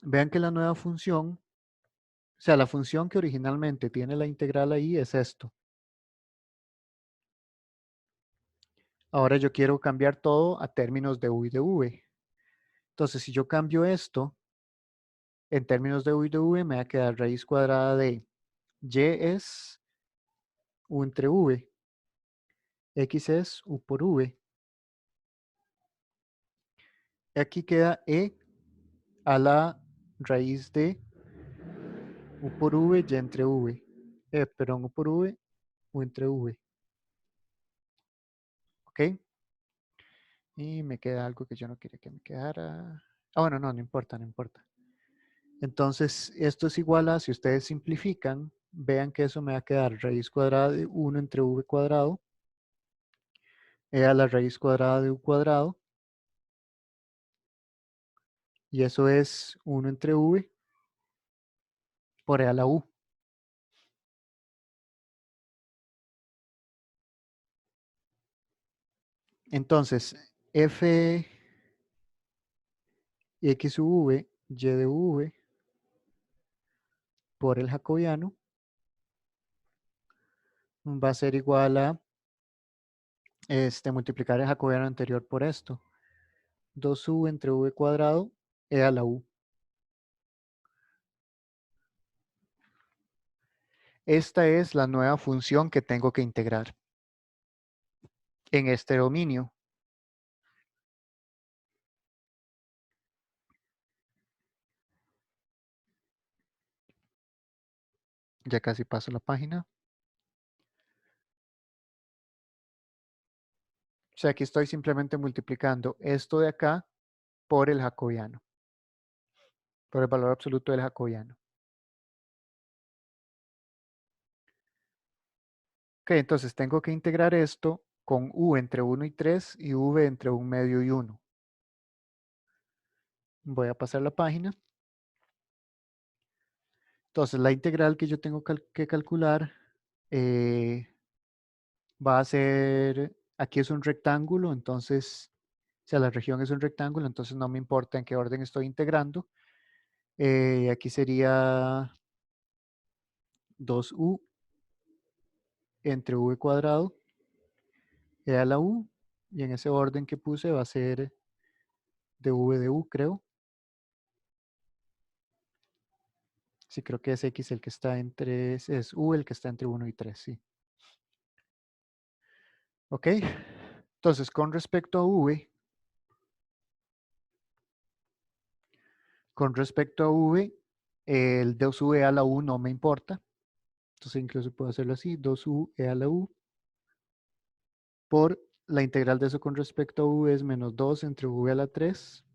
Vean que la nueva función, o sea, la función que originalmente tiene la integral ahí es esto. Ahora yo quiero cambiar todo a términos de u y de v. Entonces, si yo cambio esto en términos de u y de v, me va a quedar raíz cuadrada de y es u entre v, x es u por v. Aquí queda e a la raíz de u por v y entre v. Perdón, u por v, u entre v. ¿Ok? Y me queda algo que yo no quería que me quedara. Ah, bueno, no importa, no importa. Entonces, esto es igual a, si ustedes simplifican, vean que eso me va a quedar raíz cuadrada de 1 entre v cuadrado, e a la raíz cuadrada de u cuadrado, y eso es 1 entre v por e a la u. Entonces, f x v, y de v por el jacobiano va a ser igual a multiplicar el jacobiano anterior por esto. 2u entre v cuadrado e a la u. Esta es la nueva función que tengo que integrar en este dominio. Ya casi paso la página. O sea, aquí estoy simplemente multiplicando esto de acá por el jacobiano, por el valor absoluto del jacobiano. Ok, entonces tengo que integrar esto con u entre 1 y 3 y v entre 1 medio y 1. Voy a pasar la página. Entonces la integral que yo tengo que calcular va a ser, aquí es un rectángulo, entonces, o sea, la región es un rectángulo, entonces no me importa en qué orden estoy integrando. Aquí sería 2u entre v cuadrado e a la u, y en ese orden que puse va a ser de v de u, creo. Sí, creo que es x el que está entre, es u el que está entre 1 y 3, sí. Ok, entonces con respecto a v, el 2u a la u no me importa. Entonces incluso puedo hacerlo así, 2u a la u por la integral de eso con respecto a v es menos 2 entre v a la 3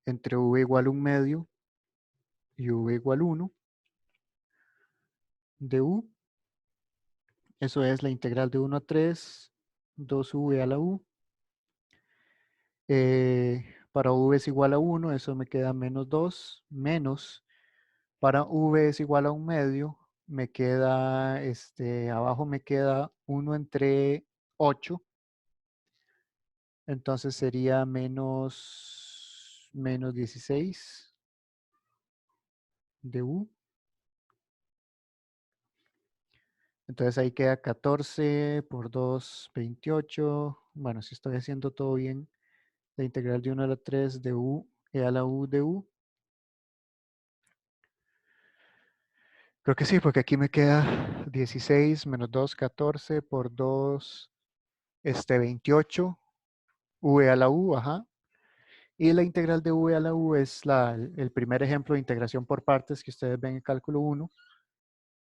entre v igual a 1 medio y v igual 1 de u. Eso es la integral de 1 a 3, 2v a la u. Para v es igual a 1, eso me queda menos 2, menos. Para v es igual a 1 medio, me queda, abajo me queda 1 entre 8. Entonces sería menos 16 de u. Entonces ahí queda 14 por 2, 28. Bueno, si estoy haciendo todo bien, la integral de 1 a la 3 de u e a la u de u. Creo que sí, porque aquí me queda 16 menos 2, 14 por 2, 28. V a la u, ajá. Y la integral de v a la u es el primer ejemplo de integración por partes que ustedes ven en cálculo 1.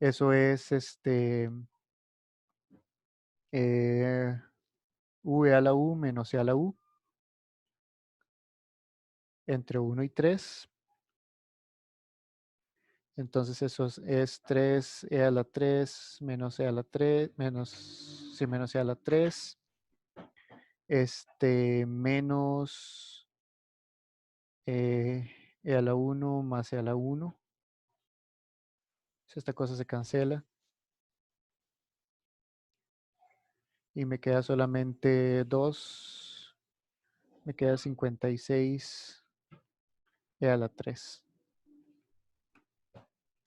Eso es v a la u menos e a la u entre 1 y 3. Entonces eso es 3 e a la 3 menos e a la 3 menos e a la 3 menos e a la 1 más e a la 1. Esta cosa se cancela y me queda solamente 2. Me queda 56 e a la 3.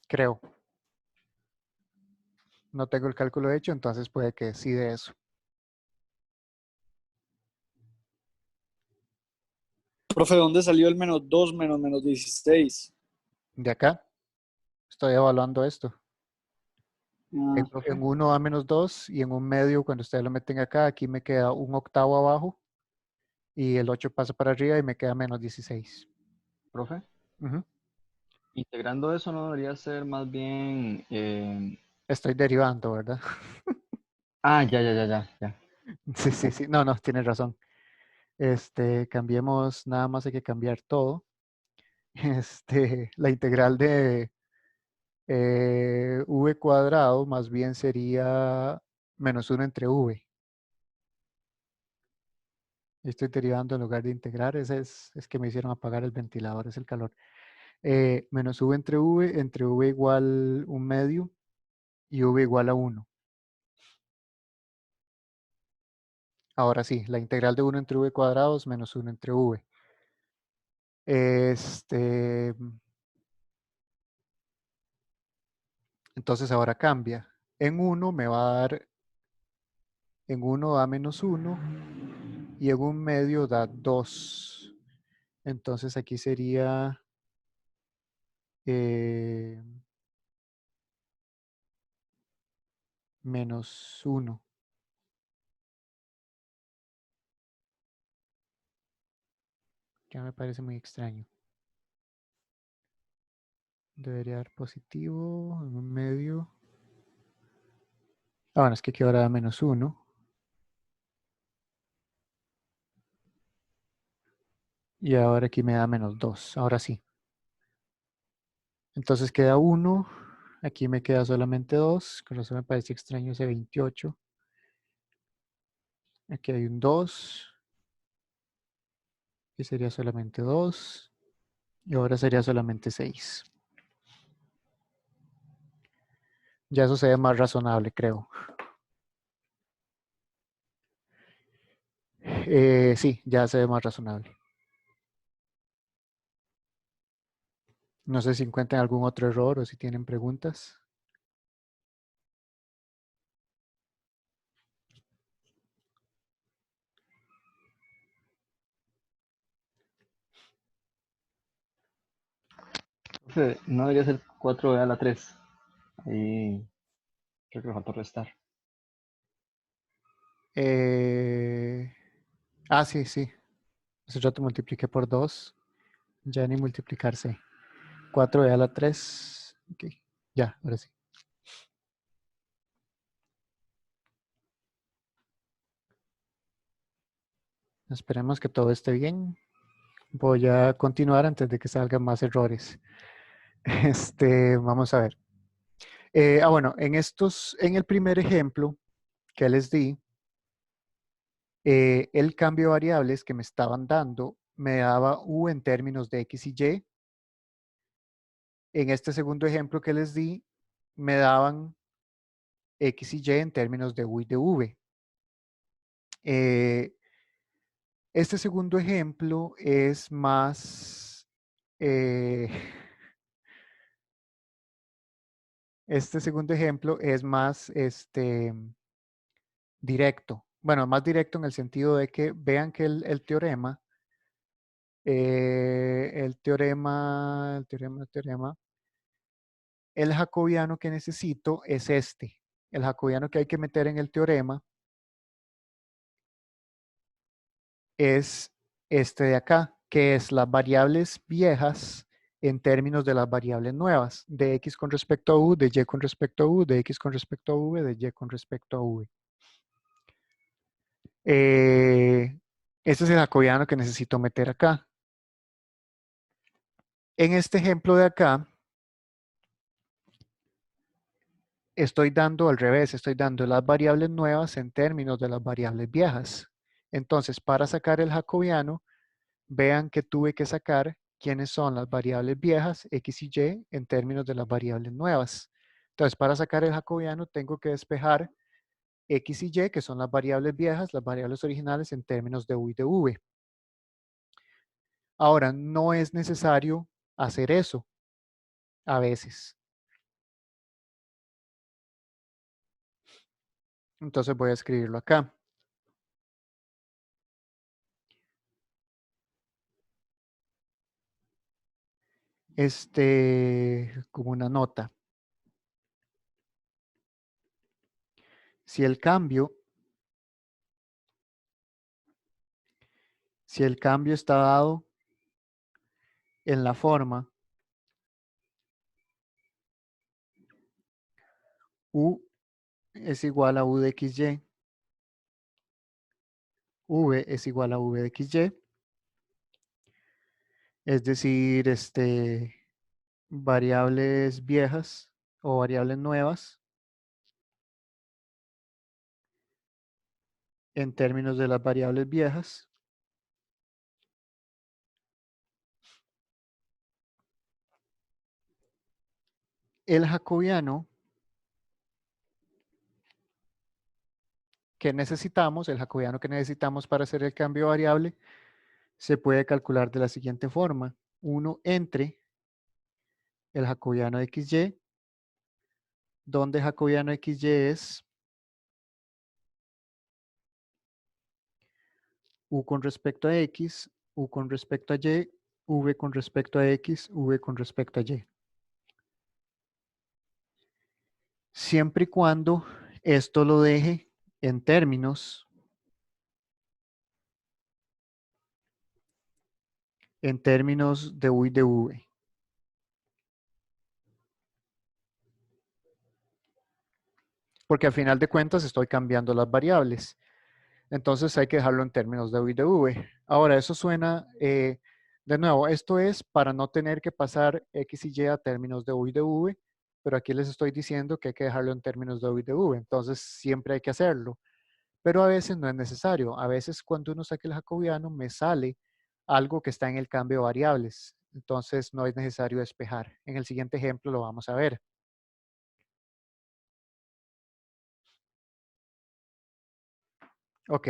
Creo. No tengo el cálculo hecho, entonces puede que sí de eso. Profe, ¿dónde salió el -2 menos -16? De acá, estoy evaluando esto. Ah, En 1 da -2 y en un medio, cuando ustedes lo meten acá, aquí me queda un octavo abajo y el 8 pasa para arriba y me queda -16. Profe, Ujú. integrando eso no debería ser más bien... Estoy derivando, ¿verdad? ya. Sí, sí, sí. No, no, tienes razón. Cambiemos, nada más hay que cambiar todo. La integral de v cuadrado más bien sería -1 entre v. Estoy derivando en lugar de integrar. Ese es que me hicieron apagar el ventilador, es el calor. -v entre v igual 1/2 y v igual a 1. Ahora sí, la integral de 1 entre v cuadrado es -1 entre v. Entonces ahora cambia. En 1 me va a dar, en 1 da -1 y en un medio da 2. Entonces aquí sería -1. Ya me parece muy extraño. Debería dar positivo en un medio. Ah, bueno, es que aquí ahora da -1. Y ahora aquí me da -2. Ahora sí. Entonces queda 1. Aquí me queda solamente 2. Con eso me parece extraño ese 28. Aquí hay un 2. Aquí sería solamente 2. Y ahora sería solamente 6. Ya eso se ve más razonable, creo. Sí, ya se ve más razonable. No sé si encuentran algún otro error o si tienen preguntas. Profe, no debería ser 4b a la 3. Ahí creo que me faltó restar. Sí, sí. Hace rato multipliqué por 2. Ya ni multiplicarse. 4b a la 3. Ok. Ya, ahora sí. Esperemos que todo esté bien. Voy a continuar antes de que salgan más errores. Vamos a ver. Bueno, en el primer ejemplo que les di, el cambio de variables que me estaban dando me daba u en términos de x y y. En este segundo ejemplo que les di, me daban x y y en términos de u y de v. Este segundo ejemplo es más... este segundo ejemplo es más directo. Bueno, más directo en el sentido de que vean que el teorema, el jacobiano que necesito es este. El jacobiano que hay que meter en el teorema es este de acá, que es las variables viejas en términos de las variables nuevas, de x con respecto a u, de y con respecto a u, de x con respecto a v, de y con respecto a v. Este es el jacobiano que necesito meter acá. En este ejemplo de acá, estoy dando al revés, estoy dando las variables nuevas en términos de las variables viejas. Entonces, para sacar el jacobiano, vean que tuve que sacar quiénes son las variables viejas, x y y, en términos de las variables nuevas. Entonces, para sacar el jacobiano, tengo que despejar x y y, que son las variables viejas, las variables originales en términos de u y de v. Ahora, no es necesario hacer eso a veces. Entonces voy a escribirlo acá. como una nota. Si el cambio está dado en la forma U es igual a U de XY, V es igual a V de XY, es decir, variables viejas o variables nuevas en términos de las variables viejas. El jacobiano que necesitamos, para hacer el cambio de variable, se puede calcular de la siguiente forma. 1 entre el jacobiano de XY, donde jacobiano de XY es U con respecto a X, U con respecto a Y, V con respecto a X, V con respecto a Y. Siempre y cuando esto lo deje en términos de U y de V. Porque al final de cuentas estoy cambiando las variables. Entonces hay que dejarlo en términos de U y de V. Ahora, eso suena, de nuevo, esto es para no tener que pasar X y Y a términos de U y de V, pero aquí les estoy diciendo que hay que dejarlo en términos de U y de V. Entonces siempre hay que hacerlo. Pero a veces no es necesario. A veces cuando uno saca el jacobiano me sale algo que está en el cambio de variables. Entonces no es necesario despejar. En el siguiente ejemplo lo vamos a ver. Ok.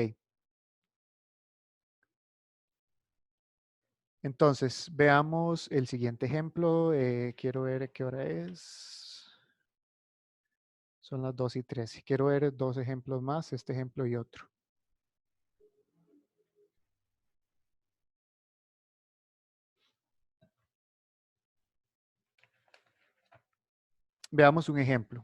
Entonces veamos el siguiente ejemplo. Quiero ver a qué hora es. Son las 2:13. Quiero ver dos ejemplos más, este ejemplo y otro. Veamos un ejemplo.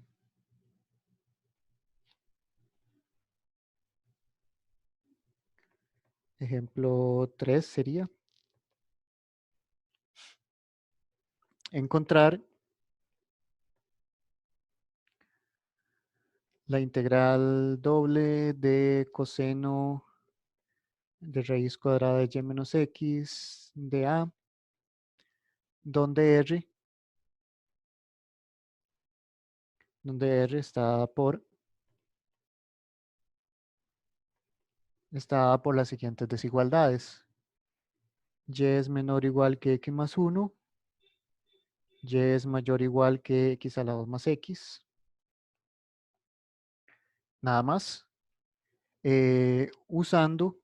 Ejemplo 3 sería encontrar la integral doble de coseno de raíz cuadrada de y menos x de a, donde r está dada por las siguientes desigualdades. Y es menor o igual que x más 1, y es mayor o igual que x a la 2 más x. Nada más. Usando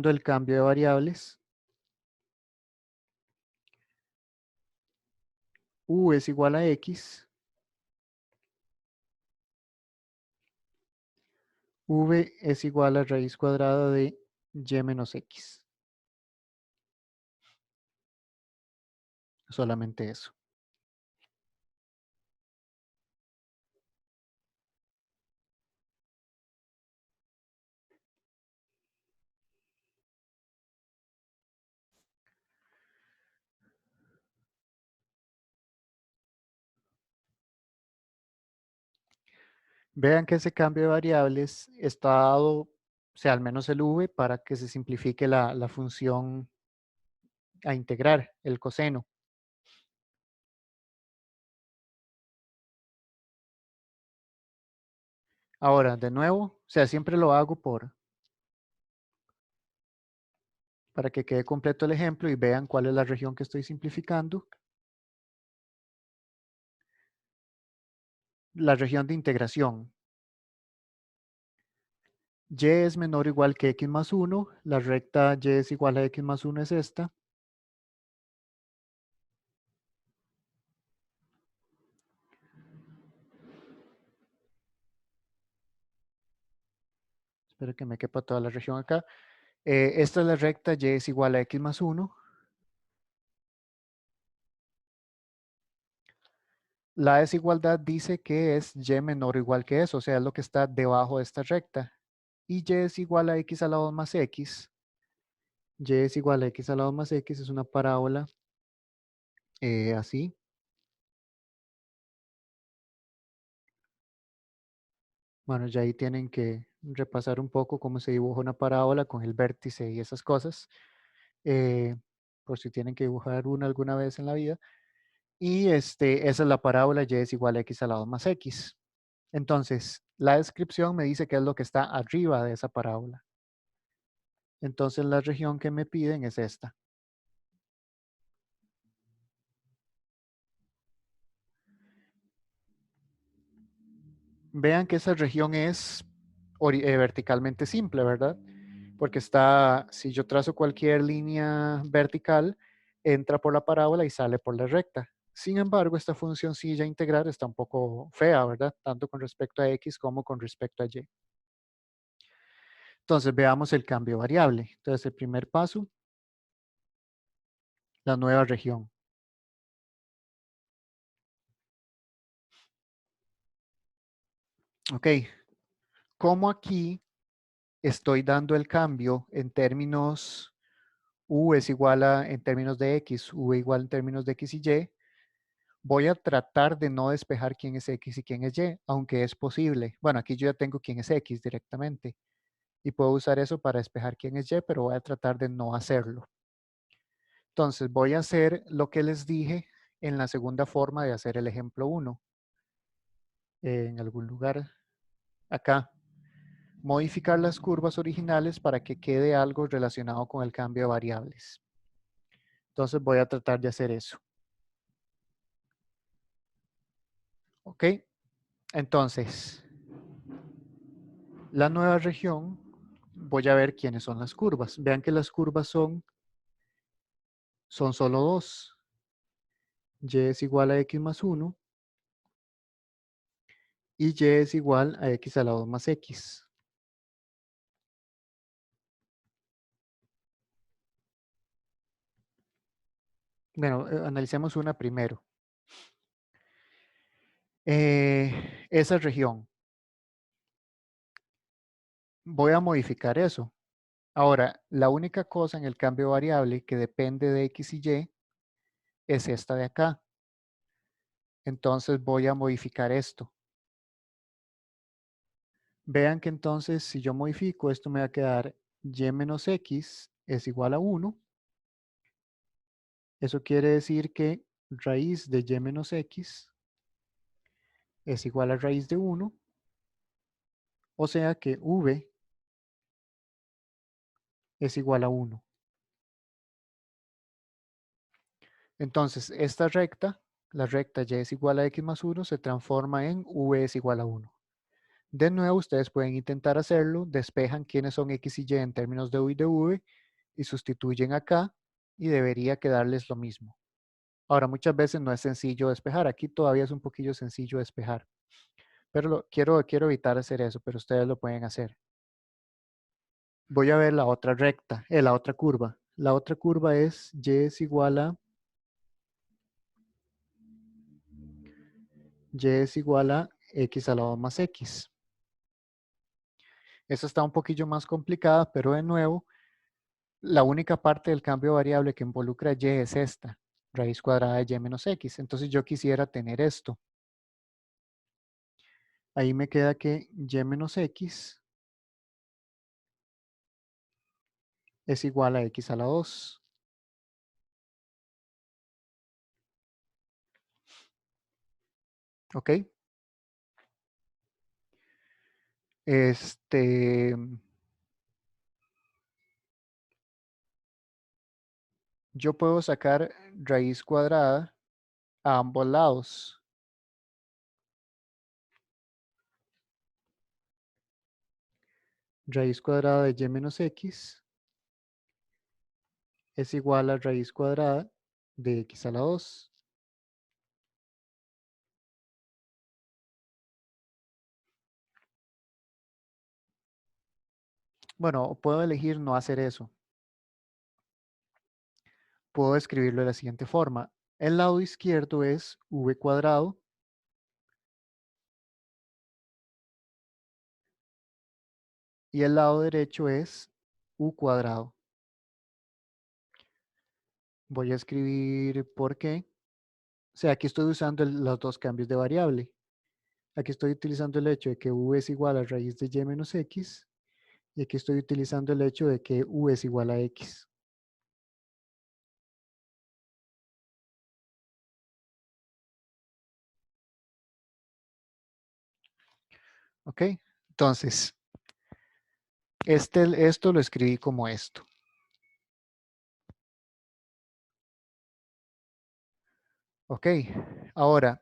el cambio de variables, u es igual a x, v es igual a raíz cuadrada de y menos x. Solamente eso. Vean que ese cambio de variables está dado, o sea, al menos el v, para que se simplifique la función a integrar, el coseno. Ahora, de nuevo, o sea, siempre lo hago para que quede completo el ejemplo y vean cuál es la región que estoy simplificando. La región de integración. Y es menor o igual que x más 1. La recta y es igual a x más 1 es esta. Espero que me quepa toda la región acá. Esta es la recta y es igual a x más 1. La desigualdad dice que es y menor o igual que eso, o sea, es lo que está debajo de esta recta. Y y es igual a x a la 2 más x. Y es igual a x a la 2 más x es una parábola así. Bueno, ya ahí tienen que repasar un poco cómo se dibuja una parábola con el vértice y esas cosas. eh, por si tienen que dibujar una alguna vez en la vida. Y esa es la parábola y es igual a x a la 2 más x. Entonces, la descripción me dice qué es lo que está arriba de esa parábola. Entonces, la región que me piden es esta. Vean que esa región es verticalmente simple, ¿verdad? Porque está, si yo trazo cualquier línea vertical, entra por la parábola y sale por la recta. Sin embargo, esta funcioncilla integral está un poco fea, ¿verdad? Tanto con respecto a x como con respecto a y. Entonces, veamos el cambio variable. Entonces, el primer paso, la nueva región. Ok, como aquí estoy dando el cambio en términos u es igual a, en términos de x, u igual en términos de x y y, voy a tratar de no despejar quién es x y quién es y, aunque es posible. Bueno, aquí yo ya tengo quién es x directamente y puedo usar eso para despejar quién es y, pero voy a tratar de no hacerlo. Entonces voy a hacer lo que les dije en la segunda forma de hacer el ejemplo 1. En algún lugar acá. Modificar las curvas originales para que quede algo relacionado con el cambio de variables. Entonces voy a tratar de hacer eso. ¿Ok? Entonces, la nueva región, voy a ver quiénes son las curvas. Vean que las curvas son solo dos. Y es igual a x más 1 y y es igual a x a la 2 más x. Bueno, analicemos una primero. Esa región. Voy a modificar eso. Ahora, la única cosa en el cambio variable que depende de x y y es esta de acá. Entonces voy a modificar esto. Vean que entonces si yo modifico esto me va a quedar y menos x es igual a 1. Eso quiere decir que raíz de y menos x es igual a raíz de 1. O sea que v es igual a 1. Entonces esta recta, la recta y es igual a x más 1 se transforma en v es igual a 1. De nuevo, ustedes pueden intentar hacerlo, despejan quiénes son x y y en términos de u y de v y sustituyen acá y debería quedarles lo mismo. Ahora, muchas veces no es sencillo despejar. Aquí todavía es un poquillo sencillo despejar. Pero quiero evitar hacer eso, pero ustedes lo pueden hacer. Voy a ver la otra recta, la otra curva. La otra curva es y es igual a x a la 2 más x. Esta está un poquillo más complicada, pero de nuevo, la única parte del cambio variable que involucra y es esta, raíz cuadrada de y menos x. Entonces yo quisiera tener esto. Ahí me queda que y menos x es igual a x a la 2. ¿Ok? Yo puedo sacar raíz cuadrada a ambos lados. Raíz cuadrada de y menos x es igual a raíz cuadrada de x a la 2. Bueno, puedo elegir no hacer eso. Puedo escribirlo de la siguiente forma. El lado izquierdo es v cuadrado y el lado derecho es u cuadrado. Voy a escribir por qué. O sea, aquí estoy usando los dos cambios de variable. Aquí estoy utilizando el hecho de que u es igual a raíz de y menos x. Y aquí estoy utilizando el hecho de que u es igual a x. ¿Ok? Entonces, esto lo escribí como esto. ¿Ok? Ahora,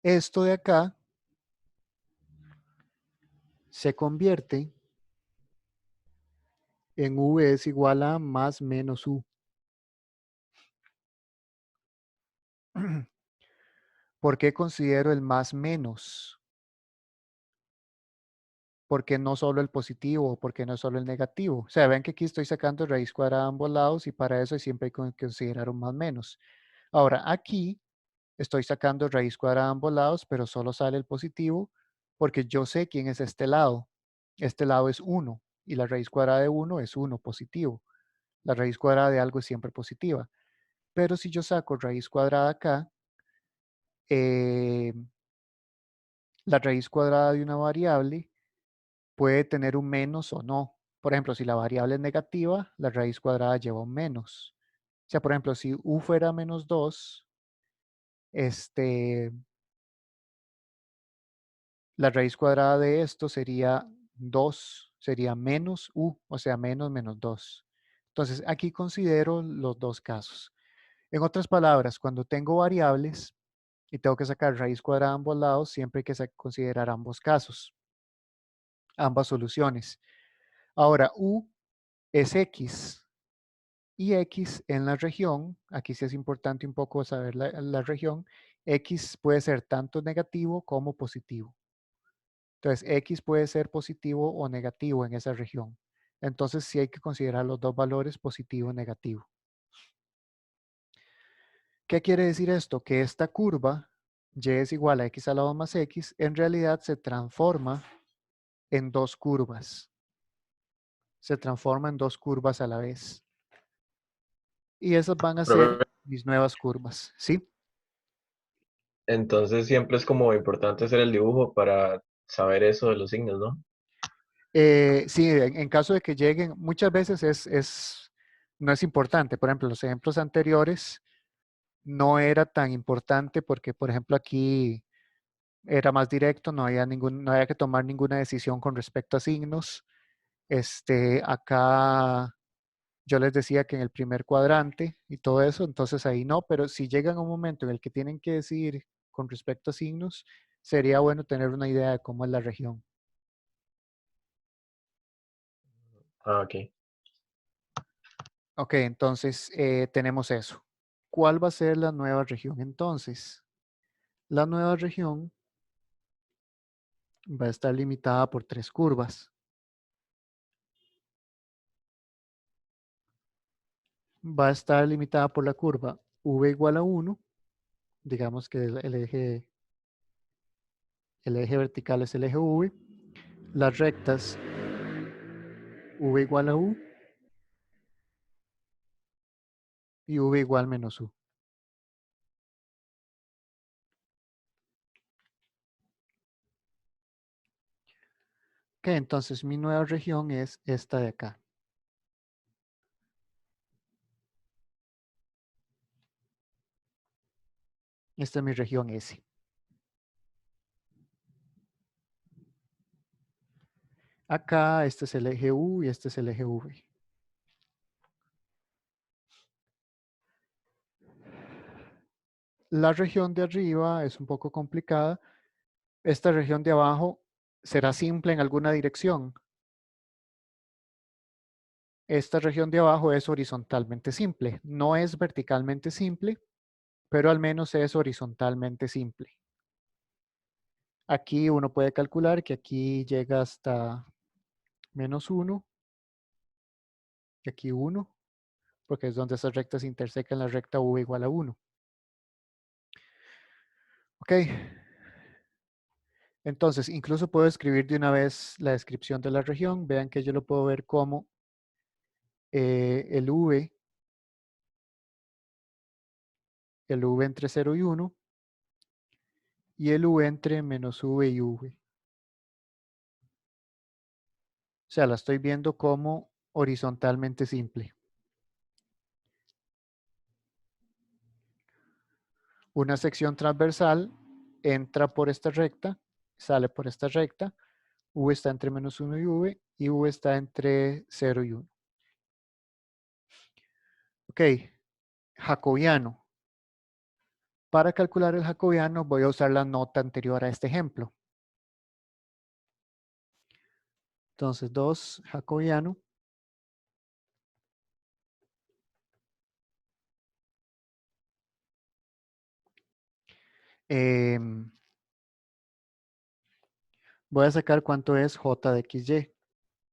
esto de acá se convierte en v es igual a más menos u. ¿Por qué considero el más menos? Porque no solo el positivo, porque no solo el negativo. O sea, ven que aquí estoy sacando raíz cuadrada a ambos lados y para eso siempre hay que considerar un más menos. Ahora, aquí estoy sacando raíz cuadrada a ambos lados, pero solo sale el positivo porque yo sé quién es este lado. Este lado es 1 y la raíz cuadrada de 1 es 1 positivo. La raíz cuadrada de algo es siempre positiva. Pero si yo saco raíz cuadrada acá, eh, la raíz cuadrada de una variable puede tener un menos o no. Por ejemplo, si la variable es negativa, la raíz cuadrada lleva un menos. O sea, por ejemplo, si u fuera menos 2, la raíz cuadrada de esto sería 2, sería menos u, o sea, menos menos 2. Entonces, aquí considero los dos casos. En otras palabras, cuando tengo variables y tengo que sacar raíz cuadrada a ambos lados, siempre hay que considerar ambos casos, ambas soluciones. Ahora, u es x y x en la región, aquí sí es importante un poco saber la región, x puede ser tanto negativo como positivo. Entonces, x puede ser positivo o negativo en esa región. Entonces, sí hay que considerar los dos valores positivo y negativo. ¿Qué quiere decir esto? Que esta curva, y es igual a x a la 2 más x, en realidad se transforma en dos curvas. Se transforma en dos curvas a la vez. Y esas van a ser Profe, mis nuevas curvas, ¿sí? entonces siempre es como importante hacer el dibujo para saber eso de los signos, ¿no? Sí, en caso de que lleguen, muchas veces no es importante. Por ejemplo, los ejemplos anteriores no era tan importante porque, por ejemplo, aquí era más directo, no había que tomar ninguna decisión con respecto a signos. Acá yo les decía que en el primer cuadrante y todo eso, entonces ahí no, pero si llegan a un momento en el que tienen que decidir con respecto a signos, sería bueno tener una idea de cómo es la región. Ah, ok. Ok, entonces tenemos eso. ¿Cuál va a ser la nueva región entonces? La nueva región va a estar limitada por tres curvas. Va a estar limitada por la curva v igual a 1. Digamos que el eje vertical es el eje v. Las rectas v igual a u y v igual menos u. Ok, entonces mi nueva región es esta de acá. Esta es mi región S. Acá este es el eje u y este es el eje v. La región de arriba es un poco complicada. Esta región de abajo será simple en alguna dirección. Esta región de abajo es horizontalmente simple. No es verticalmente simple, pero al menos es horizontalmente simple. Aquí uno puede calcular que aquí llega hasta menos 1, y aquí 1, porque es donde esas rectas intersecan la recta v igual a 1. Ok. Entonces, incluso puedo escribir de una vez la descripción de la región. Vean que yo lo puedo ver como el v entre 0 y 1, y el v entre menos v y v. O sea, la estoy viendo como horizontalmente simple. Una sección transversal entra por esta recta, sale por esta recta, v está entre menos 1 y v está entre 0 y 1. Ok, jacobiano. Para calcular el jacobiano voy a usar la nota anterior a este ejemplo. Entonces 2 jacobiano voy a sacar cuánto es j de xy.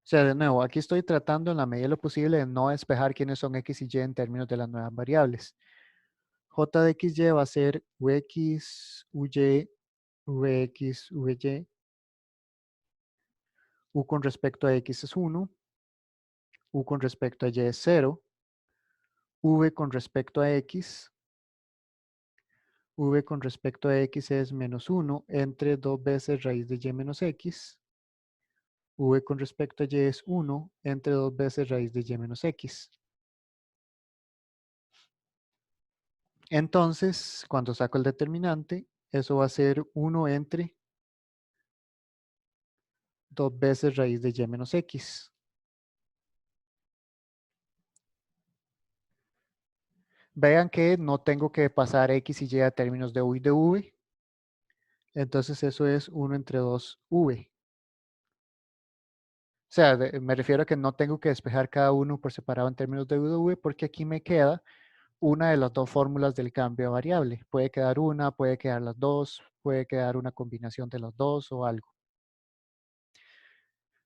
O sea, de nuevo, aquí estoy tratando en la medida de lo posible de no despejar quiénes son x y y en términos de las nuevas variables. J de xy va a ser ux, uy, vx, vy. U con respecto a x es 1. U con respecto a y es 0. V con respecto a x. V con respecto a x es menos 1 entre 2 veces raíz de y menos x. V con respecto a y es 1 entre 2 veces raíz de y menos x. Entonces, cuando saco el determinante, eso va a ser 1 entre 2 veces raíz de y menos x. Vean que no tengo que pasar x y y a términos de u y de v. Entonces eso es 1 entre 2v. O sea, me refiero a que no tengo que despejar cada uno por separado en términos de u y de v, porque aquí me queda una de las dos fórmulas del cambio de variable. Puede quedar una, puede quedar las dos, puede quedar una combinación de las dos o algo.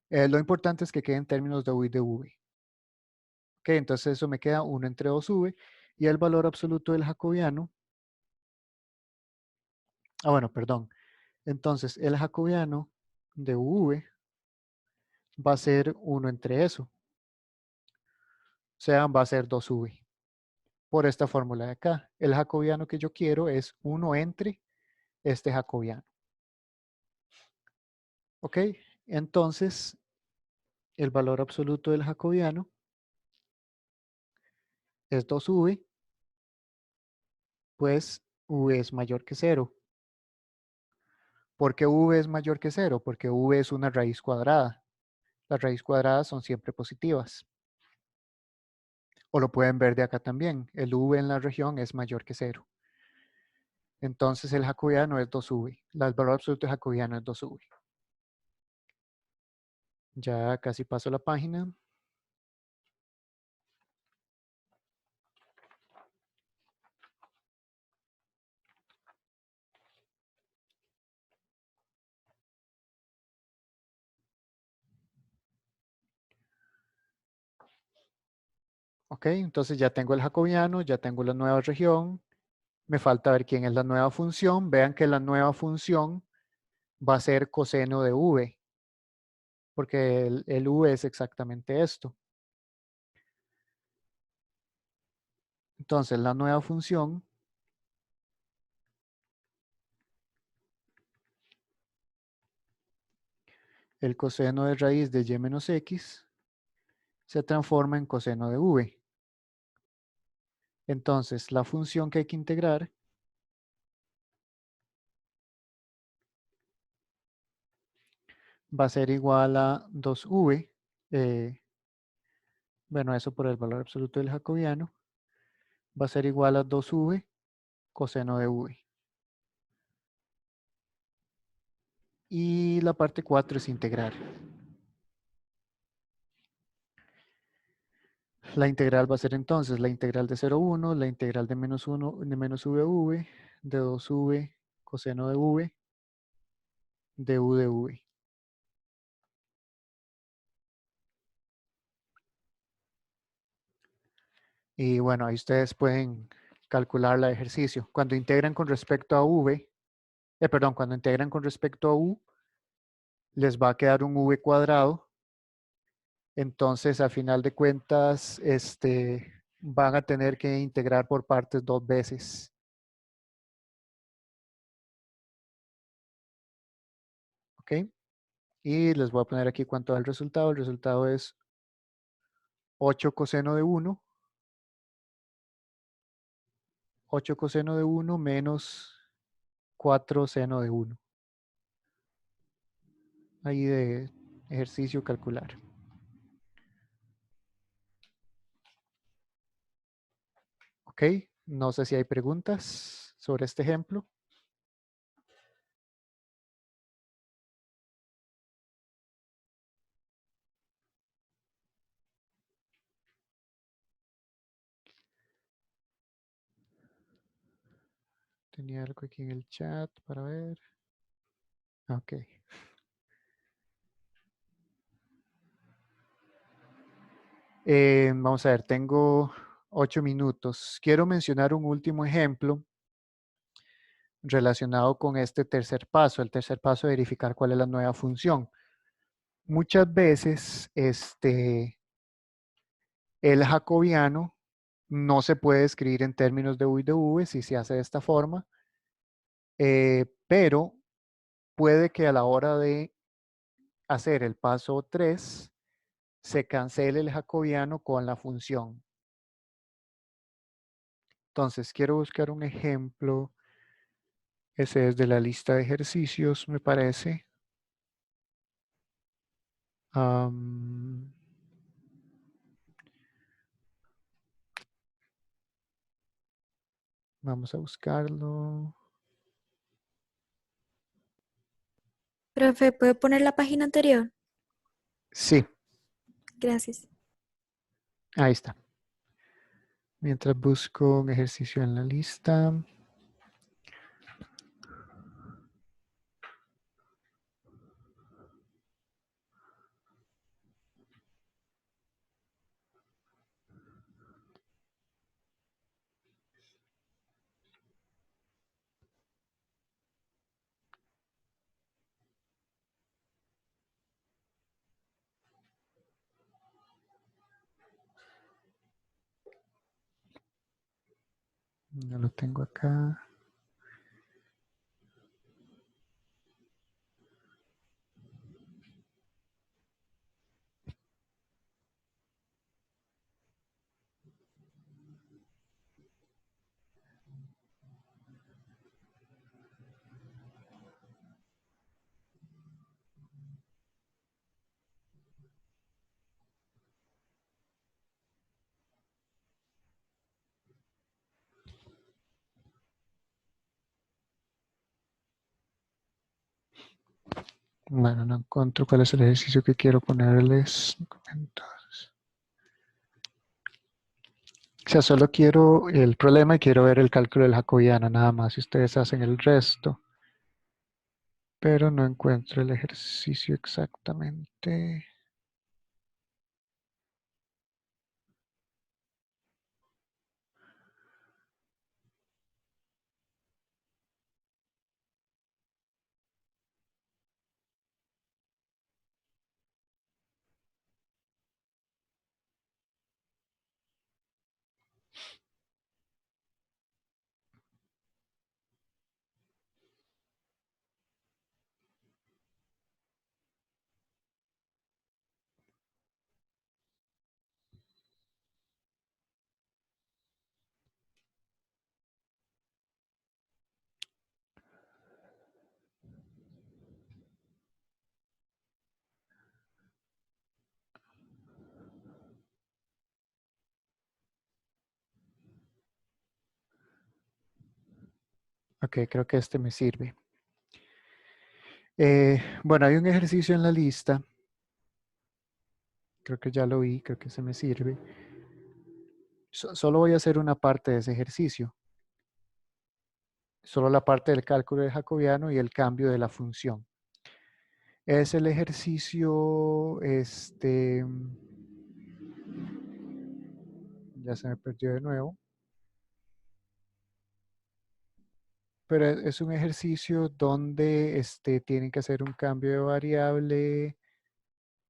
Lo importante es que quede en términos de u y de v. Ok, entonces eso me queda 1 entre 2v, y el valor absoluto del jacobiano. Bueno, perdón. Entonces el jacobiano de uv va a ser 1 entre eso. O sea, va a ser 2v. Por esta fórmula de acá. El jacobiano que yo quiero es 1 entre este jacobiano. Ok, entonces el valor absoluto del jacobiano es 2v, pues v es mayor que 0. ¿Por qué v es mayor que 0? Porque v es una raíz cuadrada. Las raíces cuadradas son siempre positivas. O lo pueden ver de acá también. El v en la región es mayor que 0. Entonces el jacobiano es 2v. El valor absoluto del jacobiano es 2v. Ya casi paso la página. Ok, entonces ya tengo el jacobiano, ya tengo la nueva región. Me falta ver quién es la nueva función. Vean que la nueva función va a ser coseno de v, porque el v es exactamente esto. Entonces la nueva función el coseno de raíz de y menos x se transforma en coseno de v. Entonces la función que hay que integrar va a ser igual a 2v. Bueno, eso por el valor absoluto del jacobiano. Va a ser igual a 2v coseno de v. Y la parte 4 es integrar. La integral va a ser entonces la integral de 0 a 1, la integral de menos 1, de menos v a v, de 2v coseno de v, de u de v. Y bueno, ahí ustedes pueden calcular el ejercicio. Cuando integran con respecto a cuando integran con respecto a u, les va a quedar un v cuadrado. Entonces, a final de cuentas, van a tener que integrar por partes 2 veces. ¿Ok? Y les voy a poner aquí cuánto da el resultado. El resultado es 8 coseno de 1. 8 coseno de 1 menos 4 seno de 1. Ahí de ejercicio calcular. ¿Ok? No sé si hay preguntas sobre este ejemplo. Tenía algo aquí en el chat para ver. Ok. Vamos a ver, tengo 8 minutos. Quiero mencionar un último ejemplo relacionado con este tercer paso, el tercer paso de verificar cuál es la nueva función. Muchas veces el jacobiano no se puede escribir en términos de u y de v si se hace de esta forma, pero puede que a la hora de hacer el paso 3 se cancele el jacobiano con la función. Entonces, quiero buscar un ejemplo. Ese es de la lista de ejercicios, me parece. Vamos a buscarlo. Profe, ¿puede poner la página anterior? Sí, Gracias. ahí está. Mientras busco un ejercicio en la lista. No lo tengo acá. Bueno, no encuentro cuál es el ejercicio que quiero ponerles. Documentos. O sea, solo quiero el problema y quiero ver el cálculo del jacobiano, nada más. Y ustedes hacen el resto. Pero no encuentro el ejercicio exactamente. Ok, creo que este me sirve. Bueno, hay un ejercicio en la lista. Creo que ya lo vi, creo que se me sirve. Solo voy a hacer una parte de ese ejercicio. Solo la parte del cálculo del jacobiano y el cambio de la función. Es el ejercicio, ya ya se me perdió de nuevo. Pero es un ejercicio donde tienen que hacer un cambio de variable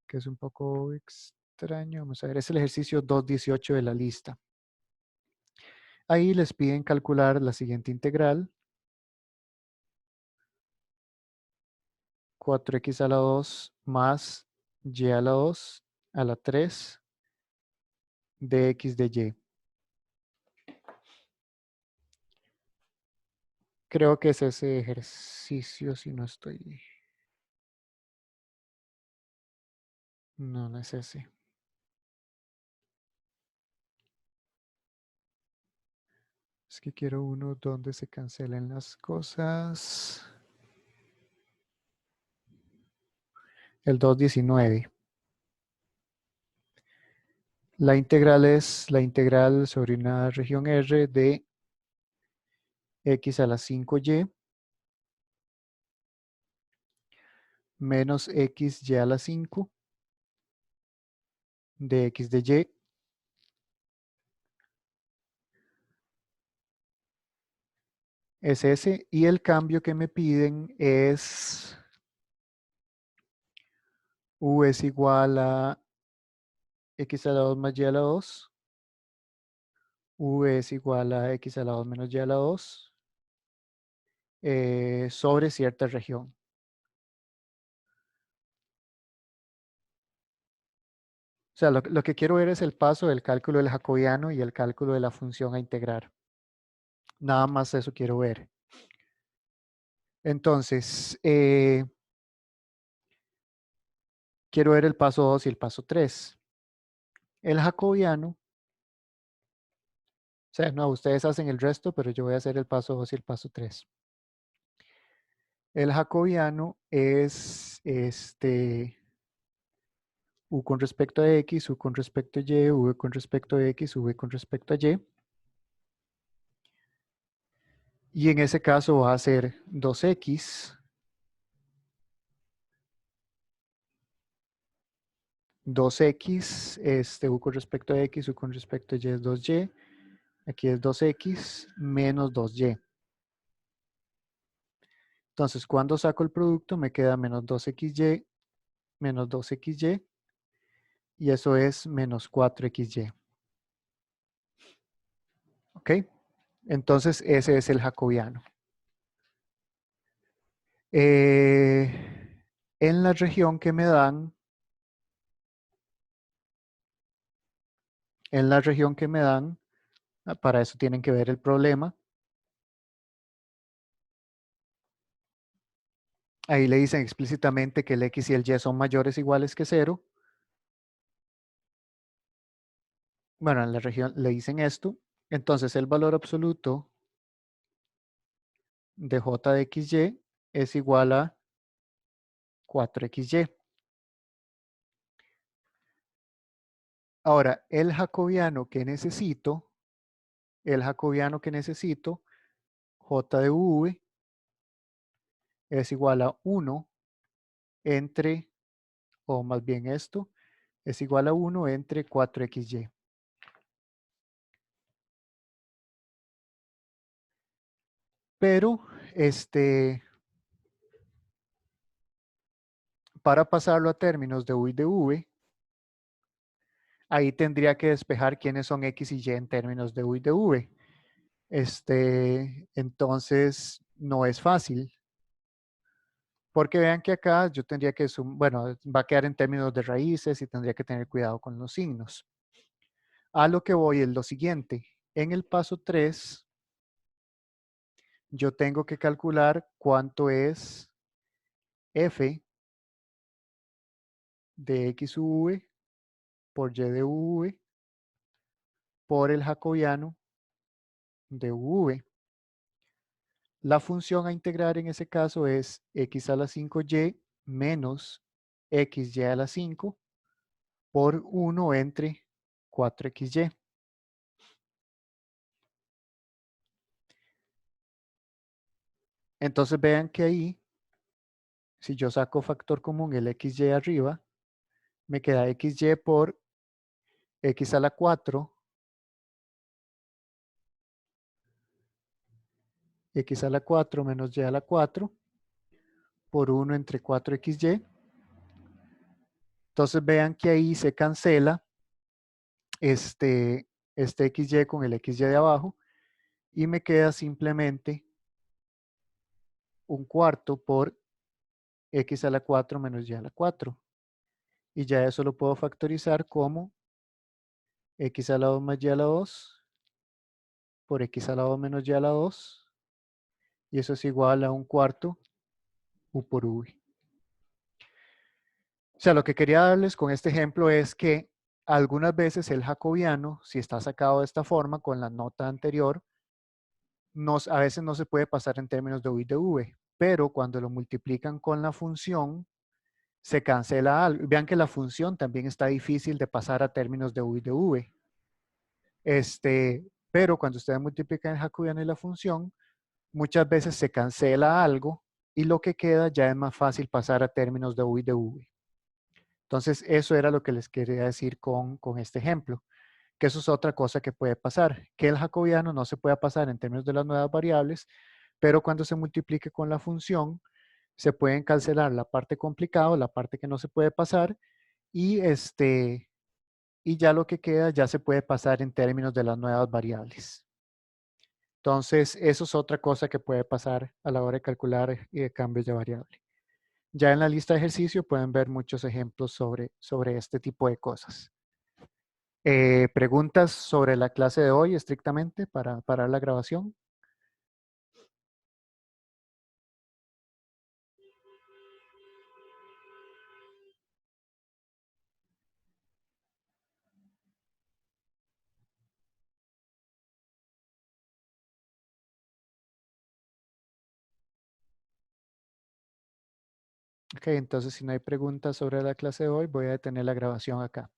que es un poco extraño. Vamos a ver, es el ejercicio 2.18 de la lista. Ahí les piden calcular la siguiente integral. 4x a la 2 más y a la 2 a la 3 de x de y. Creo que es ese ejercicio, si no estoy... No, no es ese. Es que quiero uno donde se cancelen las cosas. El 2.19. La integral es la integral sobre una región R de x a la 5y menos xy a la 5 de x de y. Es ese. Y el cambio que me piden es u es igual a x a la 2 más y a la 2. U es igual a x a la 2 menos y a la 2 sobre cierta región. O sea, lo que quiero ver es el paso del cálculo del jacobiano y el cálculo de la función a integrar. Nada más eso quiero ver. Entonces, quiero ver el paso 2 y el paso 3. El jacobiano, o sea, no, ustedes hacen el resto, pero yo voy a hacer el paso 2 y el paso 3. El jacobiano es u con respecto a x, u con respecto a y, v con respecto a x, v con respecto a y. Y en ese caso va a ser 2x 2x, u con respecto a x, u con respecto a y es 2y. Aquí es 2x menos 2y. Entonces, cuando saco el producto, me queda menos 2xy menos 2xy. Y eso es menos 4xy. ¿Ok? Entonces, ese es el jacobiano. En la región que me dan, para eso tienen que ver el problema. Ahí le dicen explícitamente que el x y el y son mayores o iguales que 0. Bueno, en la región le dicen esto. Entonces el valor absoluto de j de xy es igual a 4xy. Ahora, el jacobiano que necesito, j de v es igual a 1 entre, o más bien esto, es igual a 1 entre 4xy. Pero, para pasarlo a términos de u y de v, ahí tendría que despejar quiénes son x y y en términos de u y de v. Entonces, no es fácil. Porque vean que acá yo tendría que bueno, va a quedar en términos de raíces y tendría que tener cuidado con los signos. A lo que voy es lo siguiente. En el paso 3, yo tengo que calcular cuánto es f de x uv por y de uv por el jacobiano de uv. La función a integrar en ese caso es x a la 5y menos xy a la 5 por 1 entre 4xy. Entonces vean que ahí, si yo saco factor común el xy arriba, me queda xy por x a la 4 x a la 4 menos y a la 4 por 1 entre 4xy. Entonces vean que ahí se cancela este xy con el xy de abajo y me queda simplemente un cuarto por x a la 4 menos y a la 4. Y ya eso lo puedo factorizar como x a la 2 más y a la 2 por x a la 2 menos y a la 2. Y eso es igual a un cuarto u por v. O sea, lo que quería darles con este ejemplo es que algunas veces el jacobiano, si está sacado de esta forma con la nota anterior, a veces no se puede pasar en términos de u y de v, pero cuando lo multiplican con la función, se cancela algo. Vean que la función también está difícil de pasar a términos de u y de v. Pero cuando ustedes multiplican el jacobiano y la función, muchas veces se cancela algo y lo que queda ya es más fácil pasar a términos de u y de v. Entonces, eso era lo que les quería decir con este ejemplo, que eso es otra cosa que puede pasar, que el jacobiano no se puede pasar en términos de las nuevas variables, pero cuando se multiplique con la función, se pueden cancelar la parte complicada, la parte que no se puede pasar, y, y ya lo que queda ya se puede pasar en términos de las nuevas variables. Entonces, eso es otra cosa que puede pasar a la hora de calcular cambios de variable. Ya en la lista de ejercicio pueden ver muchos ejemplos sobre este tipo de cosas. ¿Preguntas sobre la clase de hoy estrictamente para parar la grabación? Ok, entonces si no hay preguntas sobre la clase de hoy, voy a detener la grabación acá.